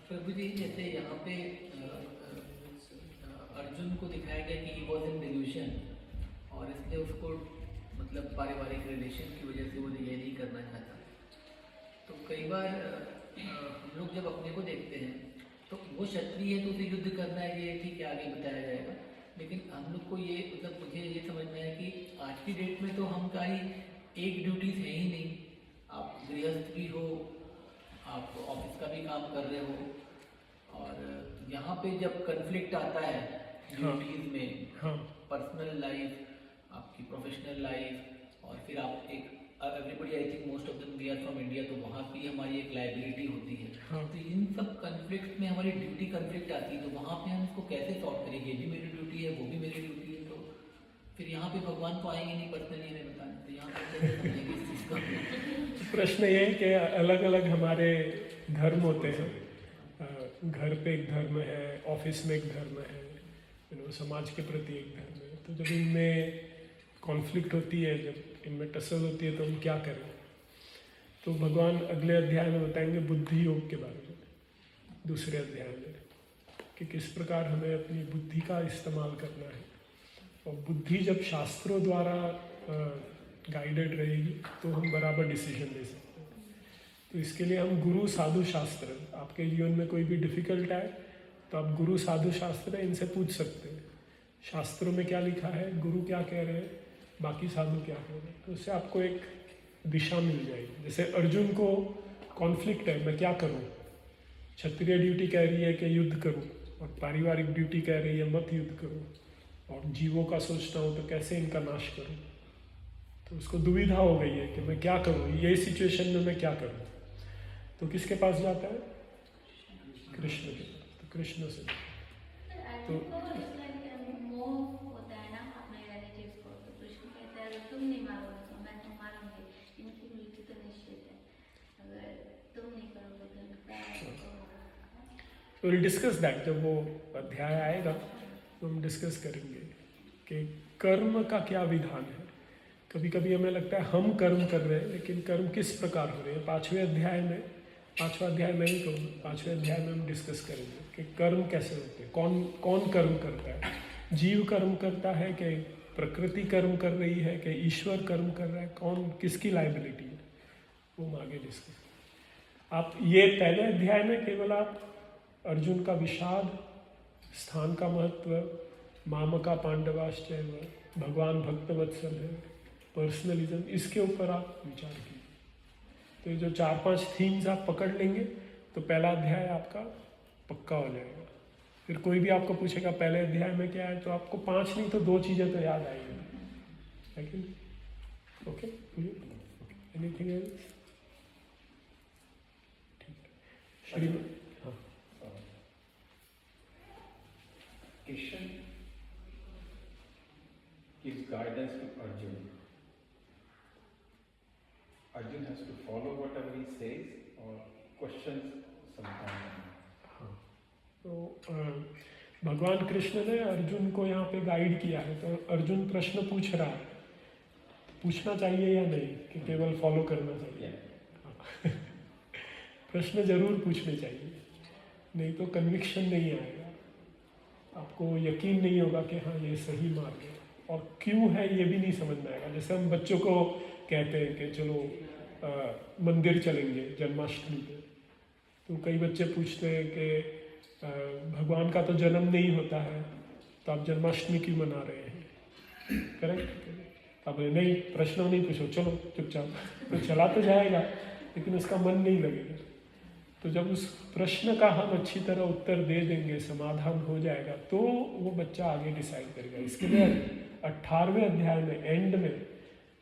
प्रभु जी, जैसे यहाँ पे अर्जुन को दिखाया गया कि ही वॉज इन डिल्यूशन, और इसलिए उसको मतलब पारिवारिक रिलेशन की वजह से वो ये नहीं करना चाहता। तो कई बार हम लोग जब अपने को देखते हैं तो वो क्षत्रिय है तो उसे युद्ध करना है, ये ठीक है, आगे बताया जाएगा। लेकिन हम लोग को ये मतलब मुझे ये समझना है कि आज की डेट में तो हम का ही एक ड्यूटीज है ही नहीं। आप गृहस्थ भी हो, आप ऑफिस का भी काम कर रहे हो, और यहाँ पे जब कन्फ्लिक्ट आता है ड्यूटीज में, हाँ पर्सनल लाइफ, आपकी प्रोफेशनल लाइफ, और फिर आप एक everybody, I think most of them we are from India, तो वहाँ भी हमारी एक लाइबिलिटी होती है। हाँ। तो इन सब कन्फ्लिक्ट में हमारी ड्यूटी कन्फ्लिक्ट आती है, तो वहाँ पे हम इसको कैसे सॉल्व करेंगे? ये भी मेरी ड्यूटी है, वो भी मेरी ड्यूटी है, तो फिर यहाँ पे भगवान तो आएंगे नहीं पर्सनली हमें बताने, तो यहाँ पे कैसे समझेंगे इस चीज़ को? प्रश्न ये है कि अलग अलग हमारे धर्म होते हैं। घर पे एक धर्म है, ऑफिस में एक धर्म है, समाज के प्रति एक धर्म है। तो जब इनमें कॉन्फ्लिक्ट होती है, जब इनमें टसल होती है, तो हम क्या करें? तो भगवान अगले अध्याय में बताएंगे बुद्धि योग के बारे में, दूसरे अध्याय में, कि किस प्रकार हमें अपनी बुद्धि का इस्तेमाल करना है। और बुद्धि जब शास्त्रों द्वारा गाइडेड रहेगी तो हम बराबर डिसीजन ले सकते हैं। तो इसके लिए हम गुरु साधु शास्त्र, आपके जीवन में कोई भी डिफिकल्ट आए तो आप गुरु साधु शास्त्र है, इनसे पूछ सकते हैं शास्त्रों में क्या लिखा है, गुरु क्या कह रहे हैं, बाकी साधु क्या कह रहे हैं। तो उससे आपको एक दिशा मिल जाएगी। जैसे अर्जुन को कॉन्फ्लिक्ट है, मैं क्या करूं? क्षत्रिय ड्यूटी कह रही है कि युद्ध करूं, और पारिवारिक ड्यूटी कह रही है मत युद्ध करो, और जीवों का सोचता हूं तो कैसे इनका नाश करूं। तो उसको दुविधा हो गई है कि मैं क्या करूं, ये सिचुएशन में मैं क्या करूं। तो किसके पास जाता है? कृष्ण के पास। तो कृष्ण से तो तुम नहीं मारोगे तो मैं तो मारूंगी, इनकी मृत्यु तो निश्चित है, अगर तुम नहीं करोगे तो विल डिस्कस दैट। जब वो अध्याय आएगा तो हम डिस्कस करेंगे कि कर्म का क्या विधान है। कभी कभी हमें लगता है हम कर्म कर रहे हैं, लेकिन कर्म किस प्रकार हो रहे हैं। 5वें अध्याय में, 5वां अध्याय मैं ही कहूँगा, 5वें अध्याय में हम डिस्कस करेंगे कि कर्म कैसे होते हैं, कौन कौन कर्म करता है। जीव कर्म करता है कि प्रकृति कर्म कर रही है कि ईश्वर कर्म कर रहा है, कौन किसकी लाइबिलिटी है, वो हम आगे डिस्कस। आप ये पहले अध्याय में केवल आप अर्जुन का विषाद, स्थान का महत्व, मामका पांडवाश्चैव, भगवान भक्तवत्सल है, पर्सनलिज्म, इसके ऊपर आप विचार कीजिए। तो ये जो 4-5 थीम्स आप पकड़ लेंगे तो पहला अध्याय आपका पक्का हो जाएगा। फिर कोई भी आपको पूछेगा पहले अध्याय में क्या है, तो आपको 5 नहीं तो 2 चीज़ें तो याद आएंगी। लेकिन ओके, एनीथिंग एल्स? ठीक है, श्रीमद। हाँ, Krishna gives guidance to Arjun. Arjun has to follow whatever he says or questions sometimes. हाँ, तो भगवान कृष्ण ने अर्जुन को यहाँ पे गाइड किया है। तो अर्जुन प्रश्न पूछ रहा है, पूछना चाहिए या नहीं कि केवल फॉलो करना चाहिए? हाँ। प्रश्न जरूर पूछने चाहिए, नहीं तो कन्विक्शन नहीं आएगा। आपको यकीन नहीं होगा कि हाँ ये सही मार्ग है, और क्यों है ये भी नहीं समझ में आएगा। जैसे हम बच्चों को कहते हैं कि चलो मंदिर चलेंगे जन्माष्टमी पे, तो कई बच्चे पूछते हैं कि भगवान का तो जन्म नहीं होता है, तो आप जन्माष्टमी क्यों मना रहे हैं? करेक्ट। अब नहीं, प्रश्न नहीं पूछो, चलो चुपचाप, तो चला तो जाएगा लेकिन उसका मन नहीं लगेगा। तो जब उस प्रश्न का हम अच्छी तरह उत्तर दे देंगे, समाधान हो जाएगा, तो वो बच्चा आगे डिसाइड करेगा। इसके लिए 18वें अध्याय में एंड में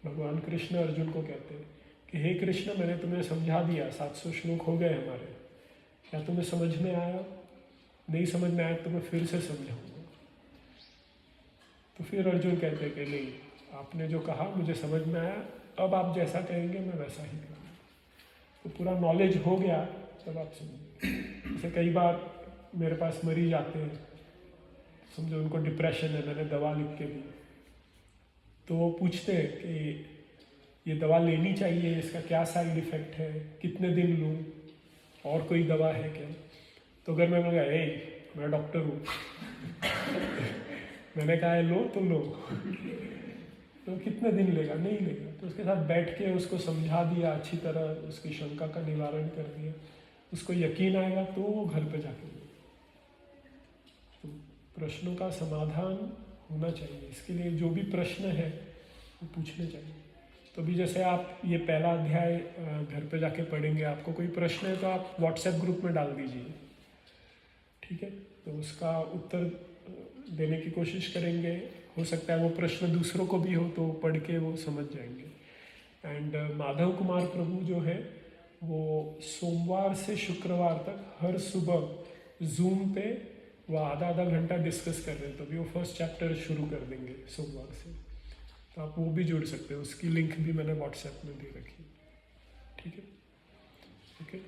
भगवान कृष्ण अर्जुन को कहते हैं कि हे कृष्ण, मैंने तुम्हें समझा दिया, 700 श्लोक हो गए हमारे, क्या तुम्हें समझ में आया? नहीं समझ में आया तो मैं फिर से समझाऊंगा। तो फिर अर्जुन कहते हैं कि नहीं, आपने जो कहा मुझे समझ में आया, अब आप जैसा कहेंगे मैं वैसा ही करूँगा। तो पूरा नॉलेज हो गया तब आप समझेंगे। जैसे कई बार मेरे पास मरीज आते हैं, समझो उनको डिप्रेशन है, मैंने दवा लिख के दी, तो वो पूछते हैं कि ये दवा लेनी चाहिए, इसका क्या साइड इफ़ेक्ट है, कितने दिन लूँ, और कोई दवा है क्या? तो अगर मैं कहा मैं डॉक्टर हूँ मैंने कहा है लो तो लो तो कितने दिन लेगा? नहीं लेगा। तो उसके साथ बैठ के उसको समझा दिया, अच्छी तरह उसकी शंका का निवारण कर दिया, उसको यकीन आएगा तो वो घर पे जाके तो प्रश्नों का समाधान होना चाहिए। इसके लिए जो भी प्रश्न है वो पूछने चाहिए। तो भी जैसे आप ये पहला अध्याय घर पे जाके पढ़ेंगे, आपको कोई प्रश्न है तो आप व्हाट्सएप ग्रुप में डाल दीजिए, ठीक है? तो उसका उत्तर देने की कोशिश करेंगे। हो सकता है वो प्रश्न दूसरों को भी हो तो पढ़ के वो समझ जाएंगे। एंड माधव कुमार प्रभु जो है वो सोमवार से शुक्रवार तक हर सुबह जूम पे वो आधा घंटा डिस्कस कर रहे हैं। तो अभी वो फर्स्ट चैप्टर शुरू कर देंगे सोमवार से, तो आप वो भी जुड़ सकते हो। उसकी लिंक भी मैंने व्हाट्सएप में दे रखी है, ठीक है? ओके।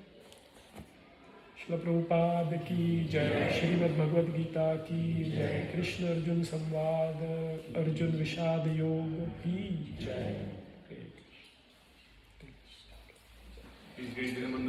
श्रील प्रभुपाद की जय। श्रीमद् भगवद गीता की जय। कृष्ण अर्जुन संवाद, अर्जुन विषाद योग की जय।